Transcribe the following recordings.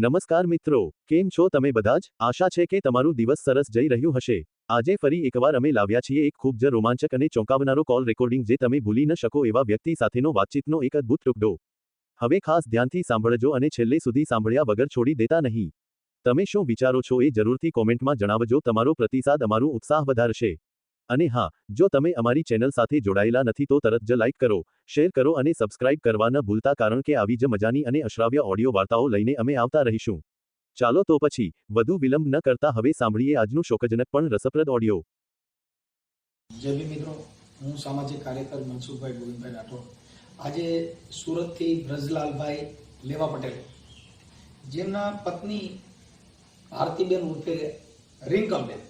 નમસ્કાર મિત્રો, કેમ છો તમે બધા જ? આશા છે કે તમારું દિવસ સરસ જઈ રહ્યું હશે. આજે ફરી એકવાર અમે લાવ્યા છીએ એક ખૂબ જ રોમાંચક અને ચોંકાવનારો કોલ રેકોર્ડિંગ જે તમે ભૂલી ન શકો એવા વ્યક્તિ સાથેનો વાતચીતનો એક અદ્ભુત ટુકડો. હવે ખાસ ધ્યાનથી સાંભળજો અને છેલ્લે સુધી સાંભળ્યા વગર છોડી દેતા નહીં. તમે શું વિચારો છો એ જરૂરથી કોમેન્ટમાં જણાવજો. તમારો પ્રતિસાદ અમારું ઉત્સાહ વધારશે. અને હા, જો તમે અમારી ચેનલ સાથે જોડાયેલા નથી તો તરત જ લાઈક કરો, શેર કરો અને સબસ્ક્રાઇબ કરવા ન ભૂલતા, કારણ કે આવી જ મજાની અને અશ્રાવ્ય ઓડિયો વાર્તાઓ લઈને અમે આવતા રહીશું. ચાલો તો પછી વધુ વિલંબ ન કરતા હવે સાંભળીએ આજનું શોકજનક પણ રસપ્રદ ઓડિયો. જય ભીમ મિત્રો, હું સામાજિક કાર્યકર મનસુખભાઈ ગોવિંદભાઈ રાઠોડ. આજે સુરતથી બ્રજલાલભાઈ લેવા પટેલ, જેમના પત્ની ભારતીબેન ઉર્ફે રિંકલબેન,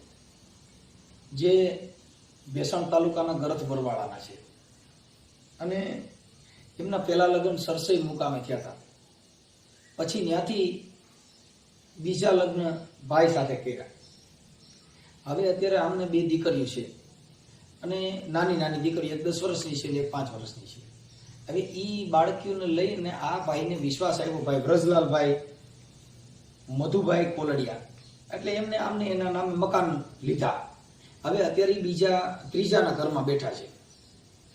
જે ભેસાણ તાલુકાના ગરથ બરવાળાના છે અને એમના પહેલા લગ્ન સરસઈ મુકામે થયા હતા. પછી ત્યાંથી બીજા લગ્ન ભાઈ સાથે કર્યા. હવે અત્યારે આમને 2 દીકરીઓ છે અને નાની નાની દીકરી, એક 10 વર્ષની છે ને એક 5 વર્ષની છે. હવે એ બાળકીઓને લઈને આ ભાઈને વિશ્વાસ આવ્યો, ભાઈ બ્રજલાલભાઈ મધુભાઈ કોલડિયા, એટલે એમને આમને એના નામે મકાન લીધા. હવે અત્યારે ત્રીજાના ઘરમાં બેઠા છે.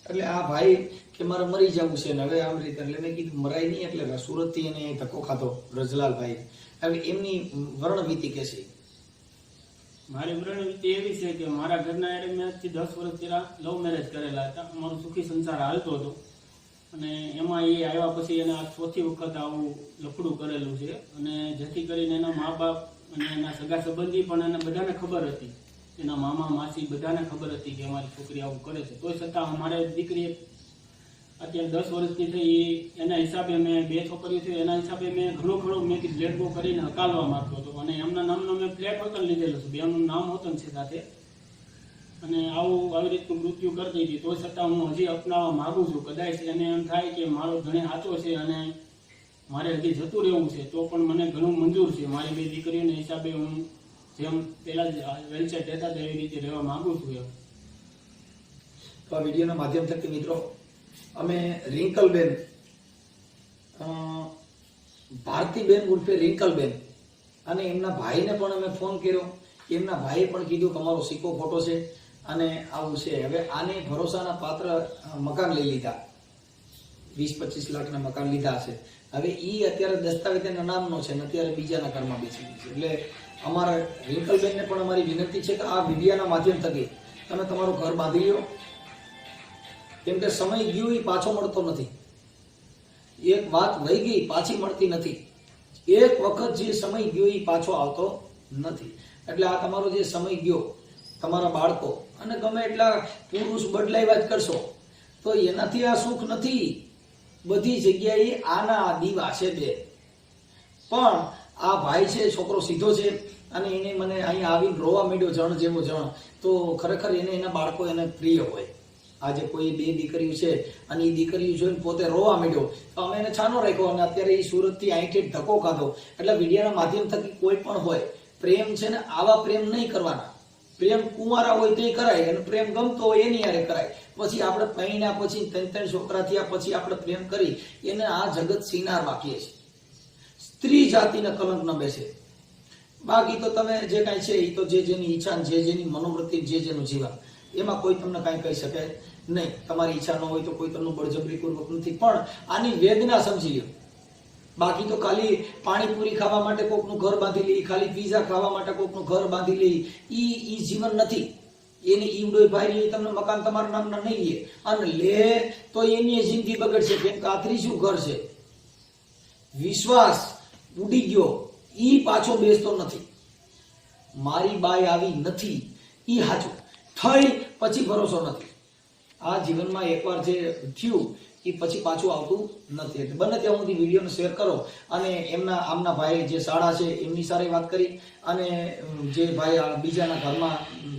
એટલે આ ભાઈ કે મારે મરી જવું છે ને હવે આમ રીતે, એટલે મેં કીધું મરાય નહીં. એટલે સુરતથી એને ધક્કો ખાધો બ્રજલાલભાઈ. હવે એમની વર્ણવીતિ કે છે. મારી વર્ણવીતિ એવી છે કે મારા ઘરના એરે મેં 10 વર્ષ પહેલા લવ મેરેજ કરેલા હતા. અમારો સુખી સંસાર હાલતો હતો અને એમાં એ આવ્યા પછી એને આ 4થી વખત આવું લફડું કરેલું છે. અને જેથી કરીને એના મા બાપ અને એના સગા સંબંધી પણ એને બધાને ખબર હતી, એના મામા માસી બધાને ખબર હતી કે અમારી છોકરી આવું કરે છે. તોય છતાં અમારે દીકરી અત્યારે 10 વર્ષની થઈ, એના હિસાબે મેં 2 છોકરીઓ છે, એના હિસાબે મેં ઘણું મેં લેટ ગો કરીને હકાલવા માંગતો હતો. અને એમના નામનો મેં ફ્લેટ વતન લીધેલો છે, બેનું નામ વતન છે સાથે. અને આવી રીતનું મૃત્યુ કરી દીધી. તો છતાં હું હજી અપનાવવા માગું છું. કદાચ એને એમ થાય કે મારો ધણી સાચો છે અને મારે હજી જતું રહેવું છે તો પણ મને ઘણું મંજૂર છે. મારી 2 દીકરીઓના હિસાબે હું જેમ પહેલા જ વેલસેટ રહેતા હતા એવી રીતે રહેવા માંગુ છું. તો આ વિડીયોના માધ્યમ થકી મિત્રો અમે રિંકલબેન, ભારતીબેન ઉર્ફે રિંકલબેન, અને એમના ભાઈને પણ અમે ફોન કર્યો. એમના ભાઈએ પણ કીધું કે અમારો સિક્કો ખોટો છે અને આવું છે. હવે આને ભરોસાના પાત્ર મકાન લઈ લીધા, 20-25 લાખના મકાન લીધા છે. હવે એ અત્યારે દસ્તાવેજ એના નામનો છે ને અત્યારે બીજાના ઘરમાં બેસી છે. એટલે અમારા રિંકલબેનને પણ અમારી વિનંતી છે કે આ વિડીયોના માધ્યમ થકી તમે તમારું ઘર બાંધી લો, કેમ કે સમય ગયો એ પાછો મળતો નથી. એક વાત વહી ગઈ પાછી મળતી નથી. એક વખત જે સમય ગયો એ પાછો આવતો નથી. એટલે આ તમારો જે સમય ગયો, તમારા બાળકો અને ગમે એટલા પુરુષ બદલાવ્યા જ કરશો તો એનાથી આ સુખ નથી. બધી જગ્યાએ આના દીવા છે 2. પણ આ ભાઈ છે, છોકરો સીધો છે અને એને મને અહીંયા આવીને રોવા માંડ્યો, જણ જેવો જણ. તો ખરેખર એને એના બાળકો એને પ્રિય હોય. આજે કોઈ 2 દીકરીઓ છે અને એ દીકરીઓ જોઈને પોતે રોવા માંડ્યો તો અમે એને છાનો રાખ્યો. અને અત્યારે એ સુરતથી અહીંથી ધક્કો ખાધો. એટલે વિડીયોના માધ્યમ થકી કોઈ પણ હોય, પ્રેમ છે ને આવા પ્રેમ નહીં કરવાના. પ્રેમ કુંવારા હોય તો કરાય અને પ્રેમ ગમતો હોય એની હારે કરાય. પછી આપણે પૈણ્યા પછી 3 છોકરા થયા પછી આપણે પ્રેમ કરી એને આ જગત સિનાર વાકીએ છે. સ્ત્રી જાતિને કલંક ન બેસે. બાકી તો તમે જે કાંઈ છે એ તો જે જેની ઈચ્છા, જે જેની મનોવૃત્તિ, જે જેનું જીવન, એમાં કોઈ તમને કાંઈ કહી શકે નહીં. તમારી ઈચ્છા ન હોય તો કોઈ તમને બળજબરીપૂર્વક નથી. પણ આની વેદના સમજી લો. બાકી તો ખાલી પાણીપુરી ખાવા માટે કોકનું ઘર બાંધી લે, ખાલી પીઝા ખાવા માટે કોકનું ઘર બાંધી લે, ઈ જીવન નથી. એની ઈવડો ભાઈ લે, તમને મકાન તમારા નામના નહીં લે અને લે તો એની જિંદગી બગડશે. કેમ કે આ 3જું ઘર છે. વિશ્વાસ ઉડી ગયો, ઈ પાછો બેસતો નથી. મારી બાઈ આવી નથી ઈ સાચું, થઈ પછી ભરોસો નથી. આ જીવનમાં એકવાર જે થયું એ પછી પાછું આવતું નથી. એટલે બને ત્યાં સુધી વિડીયોને શેર કરો. અને આમના ભાઈ જે શાળા છે એમની સાથે વાત કરી અને જે ભાઈ બીજાના ઘરમાં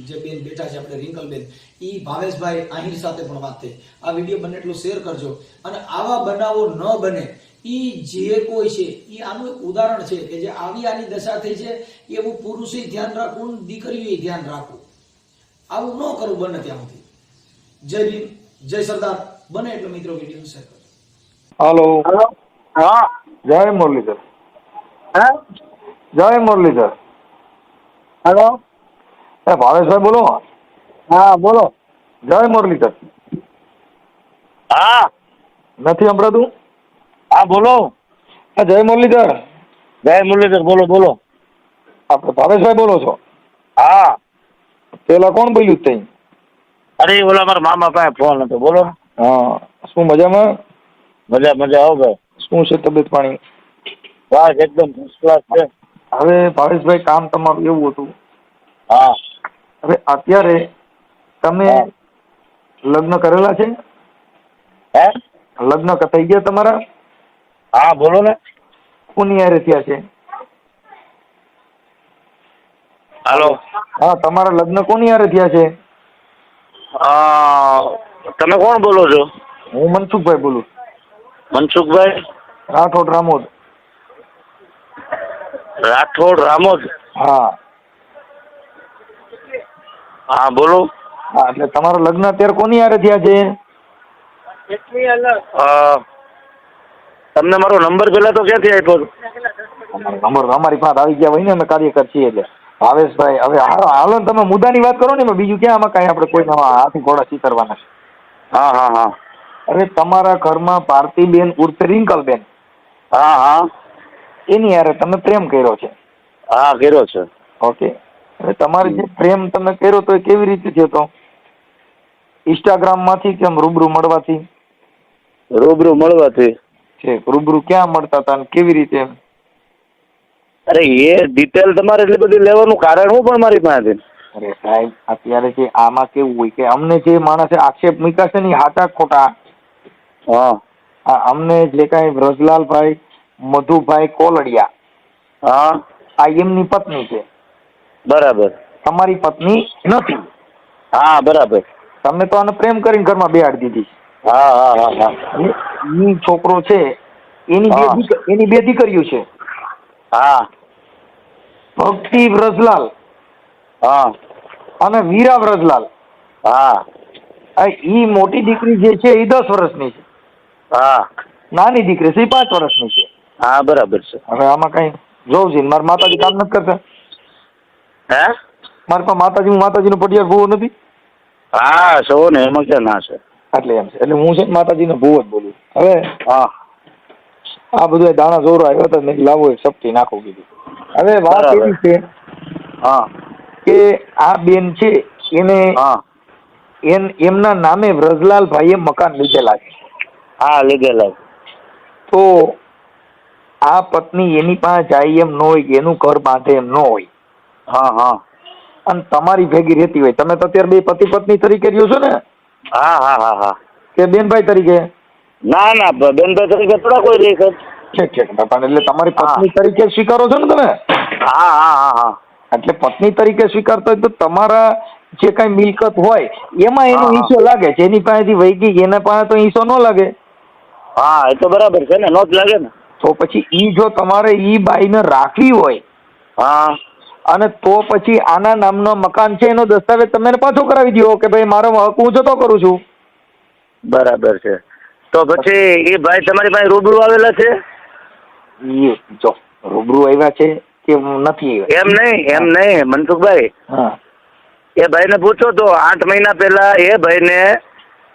જે બેન બેઠા છે આપણે રિંકલબેન, એ ભાવેશભાઈ આહિર સાથે પણ વાત થઈ. આ વિડીયો બને એટલું શેર કરજો. અને આવા બનાવો ન બને એ જે કોઈ છે એ આનું એક ઉદાહરણ છે કે જે આની દશા થઈ છે. એવું પુરુષે ધ્યાન રાખવું, દીકરીઓએ ધ્યાન રાખવું. આવું ન કરવું બને ત્યાં સુધી. જય ભીમ, જય સરદાર. બને એટલો મિત્રો વિડીયો શેર કરજો. હાલો. હા, જય મુરલીધર. હા જય મુરલીધર. હેલો ભાવેશભાઈ બોલો. હા બોલો. જય મુરલીધર. હા નથી સંભળાતું? હા બોલો. જય મુરલીધર. જય મુરલીધર બોલો બોલો. આપણે ભાવેશભાઈ બોલો છો? હા પેલા કોણ બોલ્યું તઈ? અરે ઓલા મારા મામા પાસે ફોન હતો બોલો. હા, શું મજામાં? મજા મજા આવો ભાઈ. શું છે તબિયત પાણી? બસ એકદમ ફર્સ્ટ ક્લાસ છે. હવે ભાવેશભાઈ કામ તમારું એવું હતું, હા હવે અત્યારે તમે હા. લગ્ન કરેલા છે? હે લગ્ન થઈ ગયા તમારા? હા બોલો ને. કોની હારે થયા છે? હાલો. હા, તમારા લગ્ન કોની હારે થયા છે? તમે કોણ બોલો છો? હું મનસુખભાઈ બોલું. મનસુખભાઈ રાઠોડ રામોદ. રાઠોડ રામોદ. હા હા બોલો. હા, એટલે તમારા લગ્ન અત્યારે કોની હારે થયા છે? તમને મારો નંબર પેલા તો ક્યાંથી આપ્યો? નંબર અમારી પાસે આવી ગયા હોય ને, અમે કાર્યકર છીએ એટલે. ભાવેશભાઈ, હવે હાલો ને તમે મુદ્દાની વાત કરો ને, એમાં બીજું ક્યાં આમાં કાંઈ આપણે કોઈ હાથી ઘોડા ચીતરવાના છે. હા હા હા અરે તમારા ઘરમાં ભારતીબેન ઉર્ફે રિંકલબેન, હા હા એની હારે તમે પ્રેમ કર્યો છે. હા કર્યો છે. ઓકે, હવે તમારે જે પ્રેમ તમે કર્યો તો એ કેવી રીતે થયો તો? ઇન્સ્ટાગ્રામ માંથી કેમ રૂબરૂ મળવાથી? રૂબરૂ મળવાથી. છે રૂબરૂ ક્યાં મળતા હતા અને કેવી રીતે? અરે એ ડિટેલ તમારે એટલી બધી લેવાનું કારણ શું પણ મારી પાસે? અરે સાહેબ, અત્યારે જે આમાં કેવું હોય કે અમને જે માણસે આક્ષેપ મૂક્યા છે ને એ હાચા ખોટા? હા અમને જે કાંઈ વ્રજલાલભાઈ મધુભાઈ કોલડિયા, હા આ એમની પત્ની છે. બરાબર. તમારી પત્ની નથી. હા બરાબર. તમે તો આને પ્રેમ કરીને ઘરમાં બેહાડી દીધી. હા હા હા હા ઈ છોકરો છે, હા. એની બે દીકરીઓ છે, હા ભક્તિ વ્રજલાલ હા અને વીરા વ્રજલાલ. હા ઈ મોટી દીકરી જે છે એ 10 વર્ષની છે, હા નાની દીકરી છે એ 5 વર્ષની છે. હા બરાબર છે. હવે આમાં કઈ જોવું છે? મારા માતાજી કામ નથી કરતા? હે મારી પાસે માતાજી, હું માતાજીનો પટિયાર ભૂવો નથી. હા છો ને, એમાં ક્યાં ના છે. એટલે એમ છે, એટલે હું છે ને માતાજીનો ભૂવો જ બોલું. હવે હા આ બધું દાણા જોરો આવ્યો હતો, મેં લાવો એક સપટી નાખું કીધું. હવે વાત બરાબર. એવી છે હા કે આ બેન છે એને હા એમના નામે વ્રજલાલ ભાઈએ મકાન લીધેલા છે. હા લીધેલા. તો આ પત્ની એની પાસે જાય એમ ન હોય, કે એનું ઘર બાંધે એમ ન હોય, હા હા અને તમારી ભેગી રહેતી હોય. તમે તો અત્યારે બે પતિ પત્ની તરીકે રહ્યો છો ને, હા હા હા હા કે બેનભાઈ તરીકે? ના ના બેનભાઈ તરીકે થોડા કોઈ રહી છે. ઠીક પણ એટલે તમારી હા પત્ની તરીકે સ્વીકારો છો ને તમે? હા હા હા હા એટલે પત્ની તરીકે સ્વીકારતા હોય તો તમારા જે કઈ મિલકત હોય એમાં એનો હા હા હિસ્સો લાગે. જેની પાસેથી વહી ગઈ એના પાસે તો હિસ્સો ન લાગે. હા એ તો બરાબર છે ને, નો જ લાગે ને. તો પછી ઈ જો તમારે ઈ બાઈને રાખવી હોય, હા અને તો પછી આના નામનો મકાન છે એનો દસ્તાવેજ તમે એને પાછો કરાવી દો કે ભાઈ મારો હક હું જતો કરું છું. બરાબર છે. તો પછી એ ભાઈ તમારી પાસે રૂબરૂ આવેલા છે? ઈ જો રૂબરૂ આવ્યા છે કે નથી આવ્યા? એમ નહીં મનસુખભાઈ, હા, એ ભાઈને પૂછો તો 8 મહિના પહેલા એ ભાઈને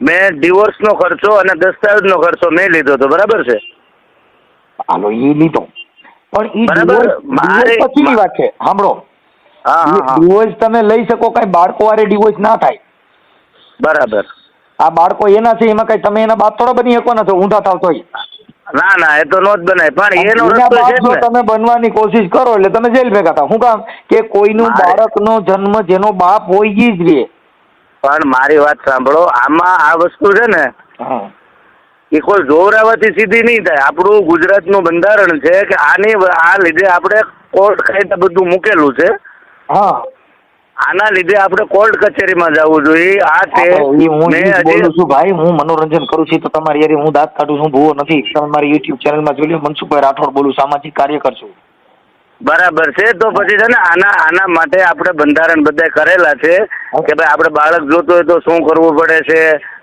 મેં ડિવોર્સનો ખર્ચો અને દસ્તાવેજનો ખર્ચો મેં લીધો હતો, બરાબર છે? હાલો ઈ લીધો, પણ ઈ બરાબર. ડિવોર્સ પછીની વાત છે. સાંભળો, હા હા હા ડિવોર્સ તમે લઈ શકો, કઈ બાળકો વારે ડિવોર્સ ના થાય. બરાબર. આ બાળકો એના છે, એમાં કઈ તમે એના બાપ થોડા બની શકવાના છો, ઊંધા થાવ તોય. ના ના એ તો નો જ બનાય, પણ એનો એના રસ્તો છે બાપ જ જો ને. તમે બનવાની કોશિશ કરો એટલે તમે જેલ ભેગા થાવ. શું કામ? કે કોઈનું બાળકનો જન્મ જેનો બાપ હોય ઈ જ રહે. પણ મારી વાત સાંભળો, આમાં આ વસ્તુ છે ને, હા, એ કોઈ જોવરાવાથી સીધી નહીં થાય. આપણું ગુજરાતનું બંધારણ છે કે આ લીધે આપણે કોર્ટ કાયદા બધું મૂકેલું છે. હા, આના લીધે આપણે કોર્ટ કચેરીમાં જવું જોઈએ. આ તે હું મેં ઈ જ હજી બોલું છું ભાઈ, હું મનોરંજન કરું છું તો તમારી યાર હું દાંત કાઢું છું, ભૂવો નથી. તમે મારી યુટ્યુબ ચેનલમાં જોઈ લો, મનસુખભાઈ રાઠોડ બોલું, સામાજિક કાર્યકર છું. બરાબર છે. તો પછી છે ને આના માટે આપણે બંધારણ બધા કરેલા છે કે ભાઈ આપણે બાળક જોતો હોય તો શું કરવું પડે છે,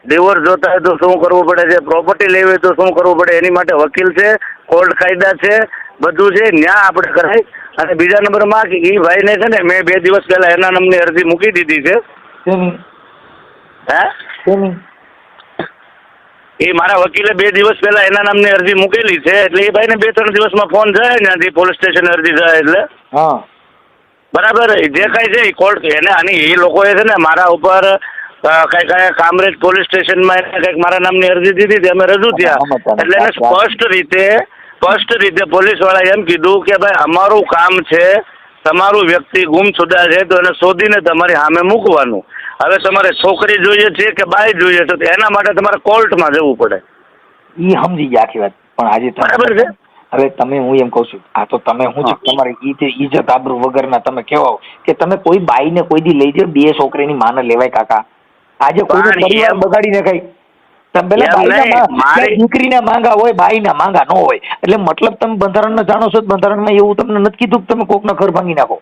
ડિવોર્સ જોતા હોય તો શું કરવું પડે છે, પ્રોપર્ટી લેવી હોય તો શું કરવું પડે, એની માટે વકીલ છે, કોર્ટ કાયદા છે, બધું છે ન્યા આપણે કરાય. અને બીજા નંબરમાં કે એ ભાઈને છે ને મેં 2 દિવસ પહેલા એના નામની અરજી મૂકી દીધી છે. શેની હે શેની એ મારા વકીલે 2 દિવસ પહેલા એના નામની અરજી મૂકેલી છે. એટલે એ ભાઈને 2-3 દિવસમાં ફોન જાય ત્યાંથી પોલીસ સ્ટેશન અરજી જાય એટલે હા બરાબર. જે કાંઈ છે એ કોર્ટ એને અને એ લોકોએ છે ને મારા ઉપર કઈ કામરેજ પોલીસ સ્ટેશનમાં એને કંઈક મારા નામની અરજી દીધી હતી. અમે રજૂ થયા એટલે એને સ્પષ્ટ રીતે પોલીસવાળાએ એમ કીધું કે ભાઈ અમારું કામ છે તમારું વ્યક્તિ ગુમશુદા છે તો એને શોધીને તમારી સામે મૂકવાનું. હવે તમારે છોકરી જોઈએ છે કે બાઈ જોઈએ છે તો એના માટે તમારે કોર્ટમાં જવું પડે. ઈ સમજી ગયા આખી વાત. પણ આજે બરાબર છે. હવે તમે હું એમ કહું છું આ તો તમે હું તમારી ઇજ્જત આબરૂ વગરના તમે કહેવાઓ કે તમે કોઈ બાઈને કોઈ દી લઈ જાઓ 2 છોકરીની માને લેવાય કાકા. આજે કોઈ પરિવાર બગાડી નખાય. તમે પેલા દીકરીના માંગા હોય બાઈના માંગા ન હોય એટલે મતલબ તમે બંધારણને જાણો છો બંધારણમાં એવું તમને નથી કીધું કે તમે કોકના ઘર ભાંગી નાખો.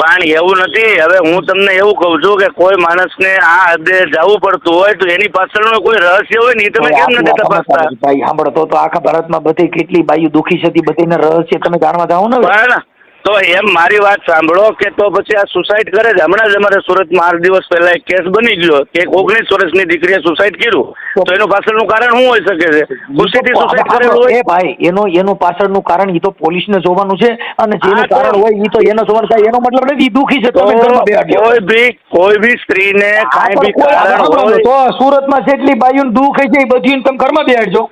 પણ એવું નથી. હવે હું તમને એવું કહું છું કે કોઈ માણસને આ હદે જવું પડતું હોય તો એની પાછળનું કોઈ રહસ્ય હોય ને એ તમે કેમ નથી તપાસતા? ભાઈ સાંભળો તો આખા ભારતમાં બધી કેટલી બાઈઓ દુખી છે બધાના રહસ્ય તમે જાણવા જાઓ ને. પણ તો એમ મારી વાત સાંભળો કે તો પછી આ સુસાઇડ કરે છે. હમણાં જ અમારે સુરતમાં 8 દિવસ પહેલા એક કેસ બની ગયો કે એક 19 વર્ષની દીકરીએ સુસાઇડ કર્યું. તો એનું પાછળનું કારણ શું હોઈ શકે છે? ખુશીથી સુસાઇડ કરેલું હોય. એ ભાઈ એનું પાછળનું કારણ એ તો પોલીસને જોવાનું છે અને જેનું કારણ હોય એ તો એનો જોવાનું થાય. એનો મતલબ નથી દુખી છે કોઈ બી સ્ત્રીને કાંઈ બી કારણ હોય તો સુરતમાં જેટલી બાઈઓને દુઃખ છે એ બધી તમે ઘરમાં બેહાડજો.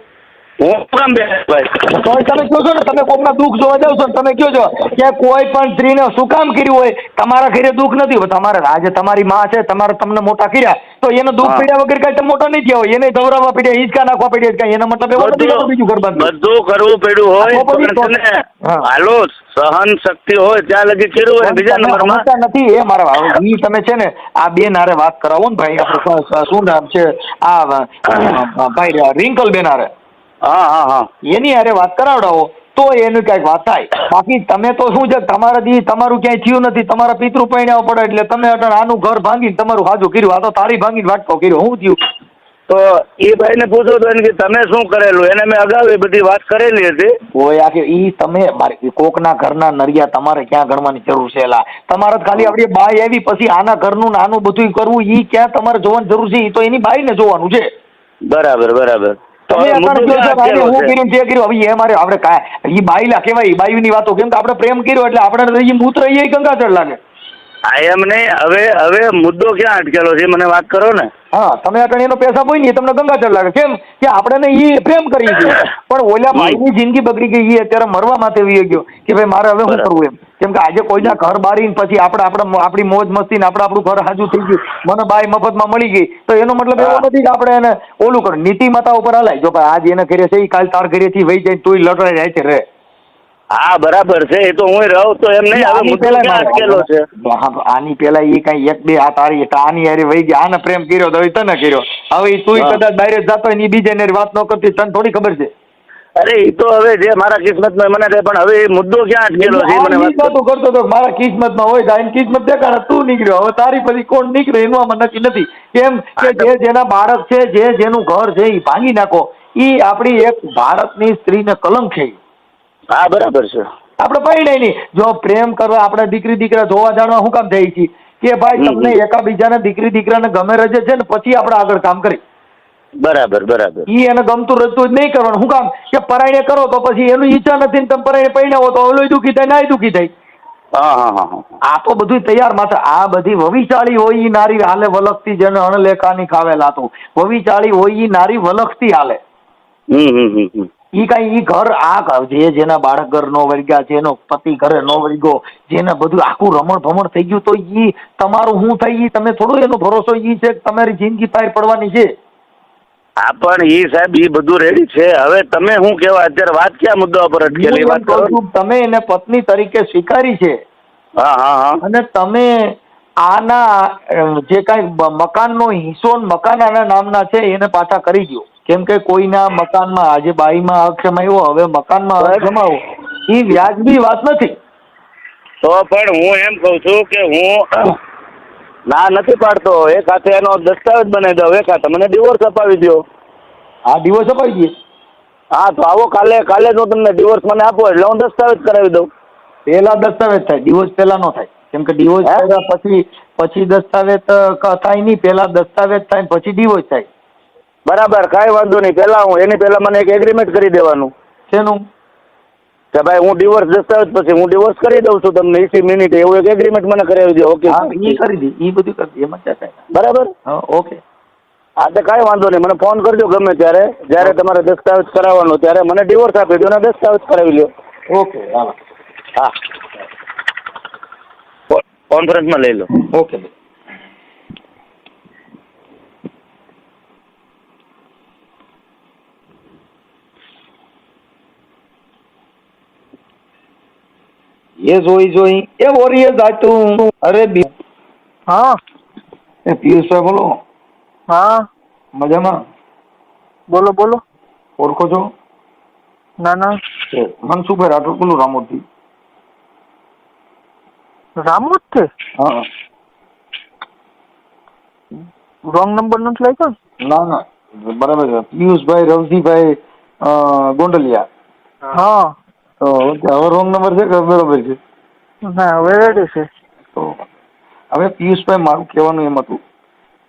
હું કેમ ભાઈ તો તમે કહો છો ને તમે કોકના દુઃખ જોવા જાવ છો ને તમે કહો છો કે કોઈ પણ સ્ત્રીને શું કામ કર્યું હોય તમારા ઘરે દુઃખ નથી હોય. તમારે આજે તમારી માં છે તમને મોટા કર્યા તો એનો દુઃખ પીડ્યા વગર કઈ તમે મોટો નહીં થયા હોય. એને ધવરાવવા પડ્યા હિંચકા નાખવા પડ્યા કઈ એનો મતલબ એવો નથી કે બીજું કરવાનું બધું કરવું પડ્યું હોય. હાલો સહન શક્તિ હોય ત્યાં લગી કર્યું હોય. બીજા નંબરમાં નથી એ મારા ઈ તમે છે ને આ બેન હારે વાત કરાવો ને ભાઈ આપણે શું નામ છે આ ભાઈ રિંકલ બેન હારે હા એની હારે વાત કરાવડાવો તો એનું કઈક વાત થાય. બાકી તમે તો શું છે તમારું ક્યાંય થયું નથી તમારા પિતૃ પૈણ્યા પડે એટલે તમે આનું ઘર ભાંગીને તમારું હાજુ કર્યું. આ તો તારી ભાંગીને વાટકો કર્યો શું થયું? તો એ ભાઈને પૂછો તો એને કે તમે શું કરેલું એને મેં અગાઉ એ બધી વાત કરેલી હતી. ઓય આખી ઈ તમે કોકના ઘરના નરિયા તમારે ક્યાં ગણવાની જરૂર છે? તમારે ખાલી આપડી બાઈ આવી પછી આના ઘરનું નાનું બધું કરવું ઈ ક્યાં તમારે જોવાની જરૂર છે? ઈ તો એની બાઈને જોવાનું છે. બરાબર તમે હું કર્યું તે કર્યું હવે એ મારે આપણે કાંઈ ઈ બાઈલા કહેવાય બાયુની વાતો કેમ કે આપણે પ્રેમ કર્યો એટલે આપણે મૂત્ર એ ગંગાજળ લાગે. એમ નહીં. હવે મુદ્દો ક્યાં અટકેલો છે મને વાત કરો ને. હા તમે આગળ એનો પૈસા હોય ને તમને ગંગાજળ લાગે. કેમ કે આપણે એ પ્રેમ કરી છે પણ ઓલા ભાઈની જિંદગી બગડી ગઈ. એ અત્યારે મરવા માટે વી ગયો કે ભાઈ મારે હવે શું કરવું એમ. કેમ કે આજે કોઈના ઘર બારીને પછી આપણી મોજ મસ્તી ને આપણું ઘર હાજુ થઈ ગયું મને બાઈ મફતમાં મળી ગઈ તો એનો મતલબ એવો નથી કે આપણે એને ઓલું કરું નીતિમત્તા ઉપર હલાય. જો ભાઈ આજ એને ઘરે છે કાલ તાર ઘરેથી વહી જાય તોય લડાઈ જાય છે રે. હા બરાબર છે એ તો હું રહું તો એમ નહીં. હવે મુદ્દો ક્યાં અટકેલો છે? આની પેલા એ કઈ 1-2 હાથ હારી આની હારે વહી ગયા આને પ્રેમ કર્યો તો તને કર્યો. હવે તું કદાચ બહાર જતો હોય બીજા વાત ન કરતી તને થોડી ખબર છે? અરે એ તો હવે જે મારા કિસ્મતમાં મને થાય પણ હવે એ મુદ્દો ક્યાં અટકેલો છે મને વાત કરતો તો મારા કિસ્મતમાં હોય તો એની કિસ્મત દેખાડે તું નીકળ્યો. હવે તારી પછી કોણ નીકળે એનું આમાં નક્કી નથી. કેમ કે જેના બાળક છે જેનું ઘર છે એ ભાંગી નાખો એ આપણી એક ભારતની સ્ત્રીને કલંક છે. હા બરાબર છે. આપણે પરિણય નહીં જો પ્રેમ કરવા આપણે દીકરા જોવા જાણવા શું કામ થઈ છીએ કે ભાઈ તમને એકાબીજાને દીકરાને ગમે રજે છે ને પછી આપણે આગળ કામ કરી. બરાબર ઈ એને ગમતું રજતું જ નહીં કરવાનું. શું કામ કે પરાયણે કરો તો પછી એનું ઈચ્છા નથી ને તમે પરાયણે પરિણાવો તો ઓલો દુઃખી થાય નાય દુઃખી થાય. આ તો બધું તૈયાર માથે આ બધી વવિચાળી હોય ઈ નારી હાલે વલખતી જેને અણલેખાની ખાવેલા તો વવિચાળી હોય ઈ નારી વલખતી હાલે. ઈ કઈ ઈ ઘર આ જેના બાળક ઘર નો વર્ગ્યા જેનો પતિ ઘરે નો વર્ગ્યો જેને બધું આખું રમણ ભમણ થઈ ગયું તો ઈ તમારું શું થાય ઈ તમે થોડું એનો ભરોસો ઈ છે તમારી જિંદગી પાર પડવાની છે. હા પણ ઈ સાહેબ ઈ બધું રેડી છે. હવે તમે શું કહેવા અત્યારે વાત ક્યાં મુદ્દા પર અટકેલી વાત કરો? તમે એને પત્ની તરીકે સ્વીકારી છે. હા અને તમે આના જે કઈ મકાનનો હિસ્સો મકાન આના નામના છે એને પાછા કરી દો. કેમ કે કોઈના મકાનમાં આજે બાઈમાં હક જમાવ્યો હવે મકાનમાં હક જમાવો એ વ્યાજબી વાત નથી. તો પણ હું એમ કઉ છું કે હું ના નથી પાડતો. એક હાથે એનો દસ્તાવેજ બનાવી દો એક હાથે મને ડિવોર્સ અપાવી દો. હા ડિવોર્સ અપાવી દઈએ. હા તો આવો કાલે જ હું તમને ડિવોર્સ મને આપો એટલે હું દસ્તાવેજ કરાવી દઉં. પેલા દસ્તાવેજ થાય, ડિવોર્સ પેલા નો થાય, કેમ કે ડિવોર્સ હે? કર્યા પછી દસ્તાવેજ થાય નહીં, પેલા દસ્તાવેજ થાય પછી ડિવોર્સ થાય. બરાબર, કાંઈ વાંધો નહીં. એની પહેલા મને એક એગ્રીમેન્ટ કરી દેવાનું શેનું? કે ભાઈ હું ડિવોર્સ દસ્તાવેજ પછી હું ડિવોર્સ કરી દઉં છું તમને 20 મિનિટે, એવું એક એગ્રીમેન્ટ મને કરાવી દો. ઓકે, હા એ કરી દે, એ બધું કરી દે, એમાં ક્યાં થાય. બરાબર. હા ઓકે. હા તો કાંઈ વાંધો નહીં, મને ફોન કરજો ગમે ત્યારે, જ્યારે તમારે દસ્તાવેજ કરાવવાનો ત્યારે મને ડિવોર્સ આપી દો અને દસ્તાવેજ કરાવી લો. ઓકે હાલો. હા, કોન્ફરન્સમાં લઈ લો. ઓકે. એ જોઈ એ વોરિયર જાતું. અરે હા એ પિયુષભાઈ બોલો. હા મજામાં? બોલો બોલો. ઓળખો છો? ના ના. મનસુખભાઈ રાઠોડ બોલું, રામોદથી. રામોદ છે? હા. રોંગ નંબર નથી લાગ્યો? ના બરાબર છે. પિયુષભાઈ રવજીભાઈ ગોંડલિયા. હા. તો હવે રોંગ નંબર છે કે બરાબર છે? ના હવે રેડી છે. તો હવે પિયુષભાઈ મારું કહેવાનું એમ હતું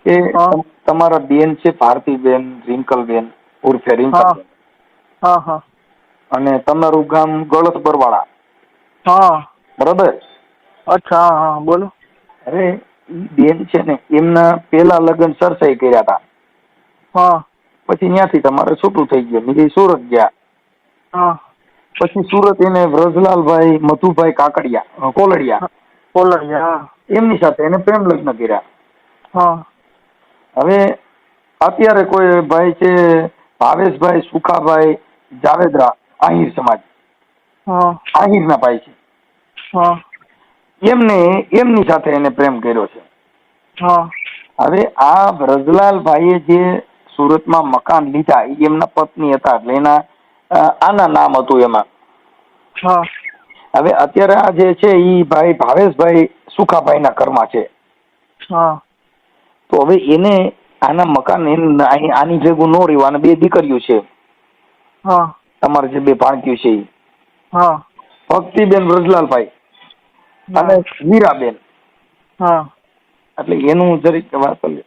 કે હા. તમારા બેન છે ભારતીબેન રિંકલબેન ઉર્ફે હા રિંકલબેન, હા હા અને તમારું ગામ ગળત બરવાળા, હા. બરાબર? અચ્છા હા હા બોલો. અરે ઈ બેન છે ને, એમના પેલા લગ્ન સરસાઈ કર્યા હતા, હા પછી ત્યાંથી તમારે છૂટું થઈ ગયું, બીજે સુરત ગયા. હા. પછી સુરત એને વ્રજલાલભાઈ મધુભાઈ કાકડિયા કોલડિયા કોલડિયા. હા એમની સાથે એને પ્રેમ લગ્ન કર્યા. હા હવે અત્યારે કોઈ ભાઈ છે ભાવેશભાઈ સુખાભાઈ જાવેદરા, આહિર સમાજ, હા આહિરના ભાઈ છે, હા એમની સાથે એને પ્રેમ કર્યો છે. હા હવે આ વ્રજલાલભાઈએ જે સુરતમાં મકાન લીધા એ એમના પત્ની હતા, એટલે એના આના નામ હતું એમાં. હા હવે અત્યારે આ જે છે એ ભાઈ ભાવેશભાઈ સુખાભાઈના ઘરમાં છે. હા તો હવે એને આના મકાન આની ભેગું ન રહ્યું, અને 2 દીકરીઓ છે હા તમારે જે 2 ભાણકીઓ છે એ હા ભક્તિબેન વ્રજલાલભાઈ અને વીરાબેન. હા. એટલે એનું જરીક વાત કરી,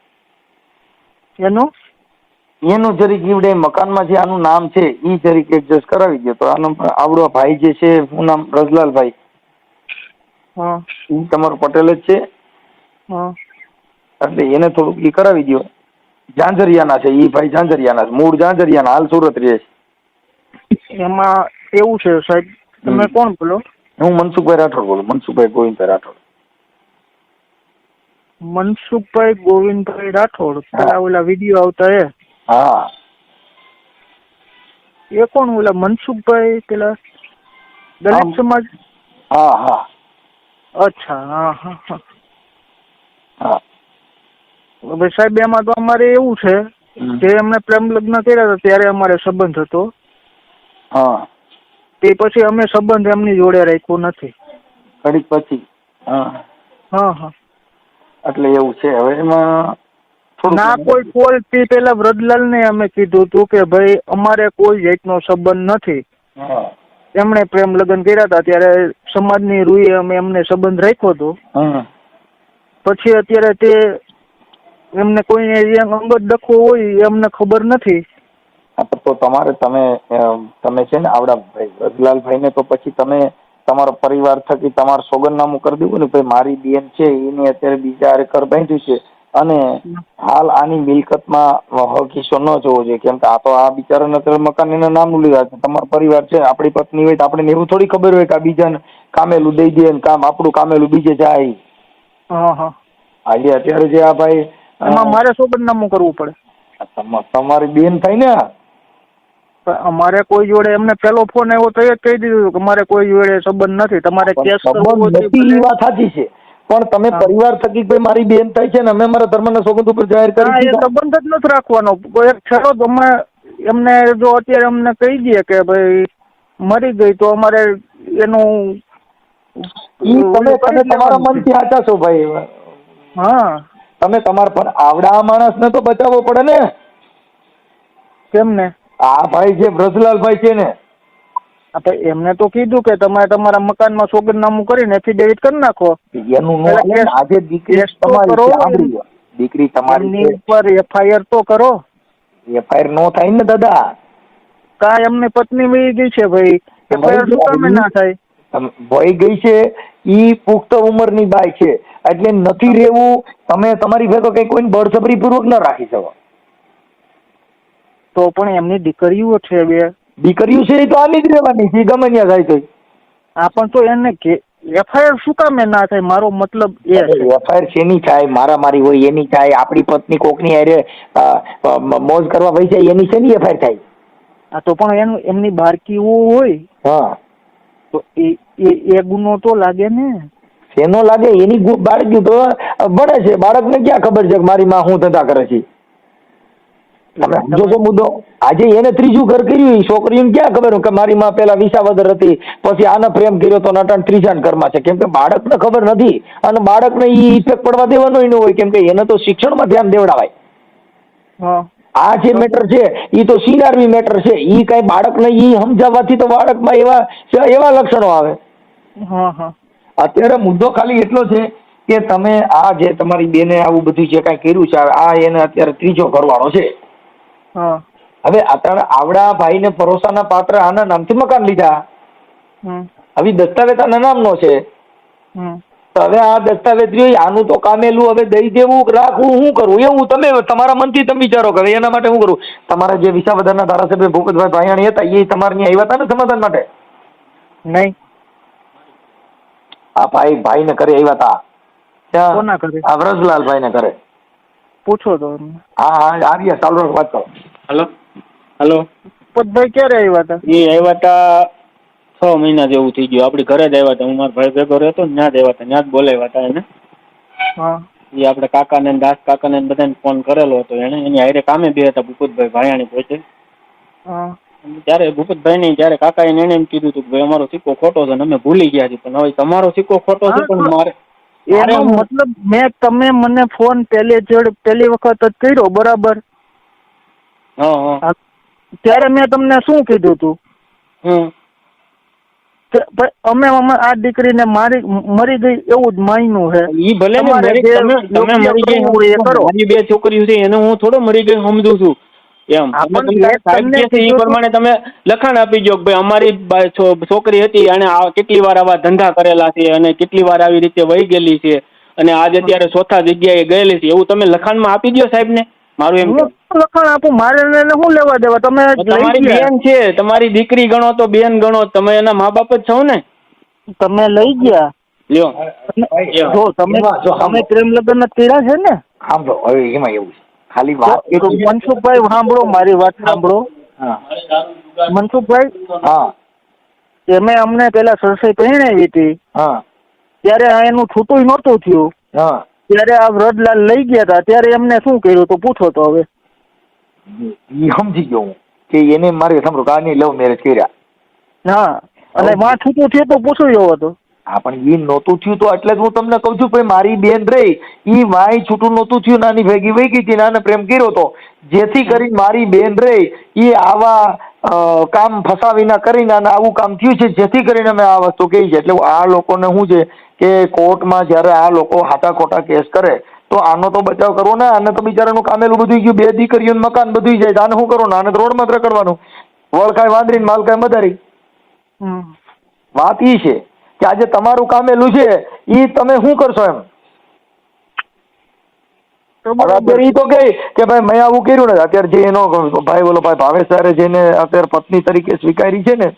એનું જરીક ઈવડે મકાનમાં જે આનું નામ છે એ જરીક એડજસ્ટ કરાવી દો. તો આનો આવડો ભાઈ જે છે, શું નામ, રજલાલભાઈ, હા એ તમારો પટેલ જ છે, હા એટલે એને થોડુંક એ કરાવી દો. ઝાંઝરિયાના છે એ ભાઈ, ઝાંઝરિયાના, મૂળ ઝાંઝરિયાના, હાલ સુરત રહે છે. એમાં એવું છે સાહેબ, તમે કોણ બોલો? હું મનસુખભાઈ રાઠોડ બોલું, મનસુખભાઈ ગોવિંદભાઈ રાઠોડ. મનસુખભાઈ ગોવિંદભાઈ રાઠોડ, પેલા ઓલા વિડીયો આવતા એ? હા. એ કોણ ઓલા મનસુખભાઈ પેલા દલિત સમાજ? હા હા. અચ્છા હા હા હા. હા. હવે સાહેબ એમાં તો અમારે એવું છે કે એમને પ્રેમ લગ્ન કર્યા હતા ત્યારે અમારે સંબંધ હતો. હા. તે પછી અમે સંબંધ એમની જોડે રાખ્યો નથી. ઘડીક પછી. હા. હા હા. એટલે એવું છે. હવે એમાં ના કોઈ કોલ થી પેલા વ્રજલાલ ને અમે કીધું હતું કે ભાઈ અમારે કોઈ જાતનો સંબંધ નથી. હા. એમણે પ્રેમ લગ્ન કર્યા હતા ત્યારે સમાજની રૂએ અમે એમને સંબંધ રાખ્યો હતો. પછી અત્યારે તે એમને કોઈ અંગત ડખો હોય એમને ખબર નથી. તો તમે છે ને આવડા રજલાલભાઈ ને, તો પછી તમે તમારો પરિવાર થકી તમારું સોગંદનામું કરી દેવું ને, ભાઈ મારી બેન છે એને અત્યારે બીજા ઘર બાંધ્યું છે અને હાલ આની મિલકતમાં હક હિસ્સો ન જોવો જોઈએ, કેમ કે આ તો આ બિચારાને અત્યારે મકાન એના નામનું લીધા છે. તમારો પરિવાર છે, આપણી પત્ની હોય તો આપણે એવું થોડી ખબર હોય કે આ બીજાને કામેલું દઈ દે ને કામ આપણું કામેલું બીજે જાય. હા હા. આજે અત્યારે જે આ ભાઈ, એમાં મારે સોગંદનામું કરવું પડે? તમારી બેન થાય ને. અમારે કોઈ જોડે એમને પેલો ફોન આવ્યો તો એ કહી દીધું કે મારે કોઈ જોડે સંબંધ નથી, તમારે કેસ કરવો નથી, વાત સાચી છે, પણ તમે પરિવાર થકી ભાઈ મારી બેન થાય છે ને અમે મારા ધર્મના સોગંદ ઉપર જાહેર કરી એ સંબંધ જ નથી રાખવાનો. એક છેલ્લો તમે એમને જો અત્યારે અમને કહી દઈએ કે ભાઈ મરી ગઈ તો અમારે એનું તમે તમારા મનથી સાચા છો ભાઈ. હા. તમે તમારા પણ આવડા માણસને તો બચાવવો પડે ને. કેમને? આ ભાઈ છે બ્રજલાલભાઈ છે ને, આપણે એમને તો કીધું કે તમારે તમારા મકાનમાં સોગંદનામું કરીને એફિડેવિટ કરી નાખો. એનું નો હાલે ને. આજે દીકરી કેસ તો તમારી કરો. છે, સાંભળી લો. દીકરી તમારી એમની છે, ઉપર એફઆઈઆર તો કરો. એફઆઈઆર નો થાય ને દાદા. કા એમની પત્ની વહી ગઈ છે ભાઈ, એફઆઈઆર શું કામે ના થાય? વહી ગઈ છે, ઈ પુખ્ત ઉંમરની બાઈ છે, એટલે નથી રહેવું. તમે તમારી ભેગો કઈ કોઈને બળજબરી પૂર્વક ન રાખી શકો. તો પણ એમની દીકરીઓ છે બે. દીકરીઓ છે એ તો આની જ રહેવાની છે, ગમે ત્યાં જાય તો. આ પણ તો એને એફઆઈઆર શું કામે ના થાય? મારો મતલબ એ છે. એફઆઈઆર શેની થાય? મારામારી હોય એની થાય, આપણી પત્ની કોકની હારે મોજ કરવા વહી જાય એની શેની એફઆઈઆર થાય? આ તો પણ એમની બાળકીઓ હોય હા, તો એ ગુનો તો લાગે ને. શેનો લાગે? એની બાળકી તો ભણે છે, બાળકને ક્યાં ખબર છે કે મારી માં શું ધંધા કરે છે? તમે સમજો છો મુદ્દો? આજે એને ત્રીજું ઘર કર્યું, છોકરીઓને ક્યાં ખબર કે મારી માં પેલા વિસાવદર હતી, પછી આને પ્રેમ કર્યો તો નટણ ત્રીજા ઘરમાં છે? કેમ કે બાળકને ખબર નથી, અને બાળકને ઈ ઇફેક્ટ પડવા દેવાનો ન હોય, કેમ કે એને તો શિક્ષણમાં ધ્યાન દેવડાવાય. હા, આ જે મેટર છે ઈ તો સીનારવી મેટર છે. ઈ કઈ બાળકને ઈ સમજાવવાથી તો બાળકમાં એવા લક્ષણો આવે. હા, હા. અત્યારે મુદ્દો ખાલી એટલો છે કે તમે આ જે તમારી બેને આવું બધું જે કાંઈ કર્યું છે, આ એને અત્યારે ત્રીજો ઘરવાળો છે. હા. હવે અત્યારે આવડા ભાઈને ભરોસાના પાત્ર આના નામથી મકાન લીધા. હવે દસ્તાવેજ આના નામનો છે. તો હવે આ દસ્તાવેજ રહ્યો, આનું તો કામેલું હવે દઈ દેવું, રાખવું, શું કરવું? એવું તમે તમારા મનથી તમે વિચારો કે એના માટે શું કરવું? તમારા જે વિસાવદરના ધારાસભ્ય ભૂપતભાઈ ભાયાણી હતા, એ તમારે ત્યાં આવ્યા હતા ને સમાધાન માટે? નહીં. આ ભાઈને કરે આવ્યા હતા. કોના ઘરે? આ વ્રજલાલભાઈ ને કરે. પૂછો તો એમને. હા, આર્ય ચાલો વાત કરો. Hello hello. પતભાઈ ક્યારે આવ્યા હતા? એ આવ્યા હતા 6 મહિના જેવું થઈ ગયું. આપણી ઘરે જ આવ્યા હતા. હું મારા ભાઈ ભેગો રહેતો ને, ત્યાં જ આવ્યા હતા, ત્યાં જ બોલાવ્યા હતા એને. હા. એ આપણે કાકાને, દાસ કાકાને બધાને ફોન કરેલો હતો એને. એની હારે કામે બે હતા ભૂપતભાઈ ભાયાણી પોતે. હા. ત્યારે ભૂપતભાઈ ત્યારે કાકાએ એને એમ કીધું હતું કે ભાઈ અમારો સિક્કો ખોટો છે ને અમે ભૂલી ગયા છીએ, પણ હવે તમારો સિક્કો ખોટો છે પણ મારે એનો મતલબ તમે મને ફોન પહેલી વખત જ કર્યો, બરાબર? હા. ત્યારે મેં તમને શું કીધું તું? અમે આ દીકરીને મરી ગઈ એવું જ માન્યું છે. ઈ ભલે ને તમે મરી ગઈ, મારી 2 છોકરીઓ છે એને હું થોડો મરી ગઈ સમજુ છું એમ. એ પ્રમાણે તમે લખાણ આપી દો કે ભાઈ અમારી છોકરી હતી અને કેટલી વાર આવા ધંધા કરેલા છે અને કેટલી વાર આવી રીતે વહી ગયેલી છે અને આજે અત્યારે ચોથા જગ્યાએ ગયેલી છે, એવું તમે લખાણમાં આપી દો સાહેબને. મારું એમ લખાણ આપું, મારે શું લેવા દેવા? તમે તમારી બેન છે, તમારી દીકરી ગણો તો બેન ગણો, તમે એના મા બાપ જ છો ને. તમે લઈ ગયા લ્યો. જો તમે પ્રેમ લગ્ન કર્યા છે ને? સાંભળો, હવે એમાં એવું છે ખાલી વાત. મનસુખભાઈ સાંભળો, મારી વાત સાંભળો. મનસુખભાઈ, હા, એમે અમને પેલા સરસઈ પહેણાવી હતી, હા, ત્યારે એનું છૂટું નહોતું થયું, હા, ત્યારે આ વ્રજલાલ લઈ ગયા હતા, ત્યારે એમને શું કર્યું તો પૂછો તો. હવે ઈ સમજી ગયો હું કે એને મારે સાંભળો કાની લવ મેરેજ કર્યા. હા, અને માં છૂટું થયું તો પૂછું એવો હતો. હા, પણ ઈ નહોતું થયું તો એટલે જ હું તમને કહું છું કે મારી બેન રહી, ઈ વાય છૂટું નહોતું થયું, નાની ભેગી વહી ગઈ હતી, નાને પ્રેમ કર્યો હતો, જેથી કરીને મારી બેન રહી ઈ આવા કામ ફસાવીના કરીને અને આવું કામ થયું છે, જેથી કરીને અમે આ વસ્તુ કહી છે. એટલે આ લોકોને શું છે કે કોર્ટમાં જ્યારે આ લોકો હાટા ખોટા કેસ કરે તો આનો તો બચાવ કરવો ને. આને તો બિચારાનું કામેલું બધું ગયું, 2 દીકરીઓનું મકાન બધું જાય, આને શું કરવાનું? આને રોડમાં જ રખડવાનું, વળખાય વાંદરીને માલકાય મદારી. વાત ઈ છે કે આજે તમારું કામેલું છે, ઈ તમે શું કરશો એમ? અત્યારે ઈ તો કે ભાઈ મેં આવું કર્યું ને. અત્યારે જે એનો ભાઈ બોલો ભાઈ ભાવેશ સારે જેને અત્યારે પત્ની તરીકે સ્વીકારી છે ને,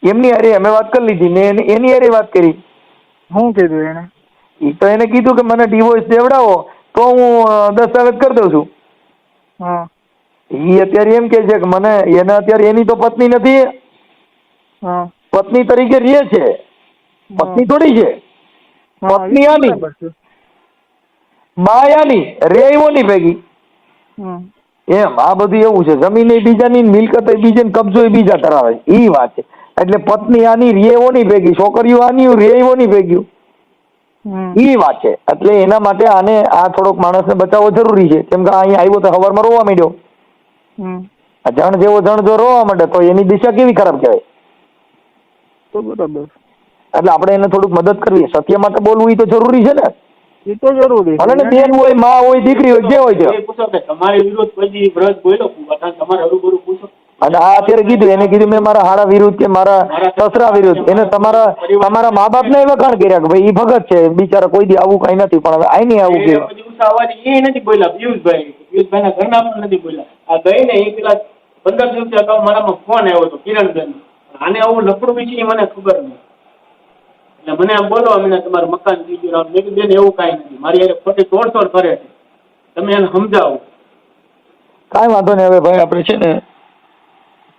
એમની હારે અમે વાત કરી લીધી ને એની હારે વાત કરી. શું કીધું એને? ઈ તો એને કીધું કે મને ડિવોર્સ દેવડાવો તો હું દસ્તાવેજ કરી દઉં છું. ઈ અત્યારે એમ કે છે કે મને એને અત્યારે એની તો પત્ની નથી, પત્ની તરીકે રહે છે, પત્ની થોડી છે, પત્ની આની માયાની રેવોની ભેગી એમ. આ બધું એવું છે, જમીન એ બીજાની, મિલકત એ બીજાની, કબજો એ બીજા ધરાવે, ઈ વાત છે. એટલે પત્ની આની રેવોની ભેગી, છોકરીઓ આની રેવોની ભેગી, ઈ વાત છે. એટલે એના માટે આને આ થોડોક માણસને બચાવવો જરૂરી છે, કેમ કે અહીંયા આવ્યો તો હવારમાં રોવા માંડ્યો. આ જણ જેવો જણ જો રોવા માંડે તો એની દિશા કેવી ખરાબ કહેવાય. તો બરાબર, એટલે આપણે એને થોડુંક મદદ કરવી. સત્ય માટે બોલવું એ તો જરૂરી છે ને. એ તો જરૂરી ભલે ને બેન હોય, માં હોય, દીકરી હોય, જે હોય છે. એ પૂછો કે તમારી વિરુદ્ધ કોઈ દી વ્રત બોલ્યો તમારે હરુભરું પૂછો. અને આ અત્યારે કીધું, એને કીધું મેં મારા હાડા વિરુદ્ધ કે મારા સસરા વિરુદ્ધ, એને તમારા મા બાપ ને વખાણ કર્યા કે ભાઈ ઈ ભગત છે બિચારા, કોઈ દી આવું કઈ નથી, પણ હવે આઈ નહીં આવું કે એ નથી બોલ્યા પિયુષભાઈ ના ઘરના પણ નથી બોલ્યા. આ ગઈ ને એ પેલા 15 દિવસ અગાઉ મારામાં ફોન આવ્યો હતો કિરણબેન, આને આવું લફડું વિશે મને ખબર નહીં. એટલે મને આમ બોલવા મને તમારું મકાન થઈ ગયું. મેં કીધું બેન એવું કાંઈ નથી, મારી યારે ખોટી તોડફોડ કરે છે, તમે એને સમજાવો. કાંઈ વાંધો નહીં. હવે ભાઈ આપણે છે ને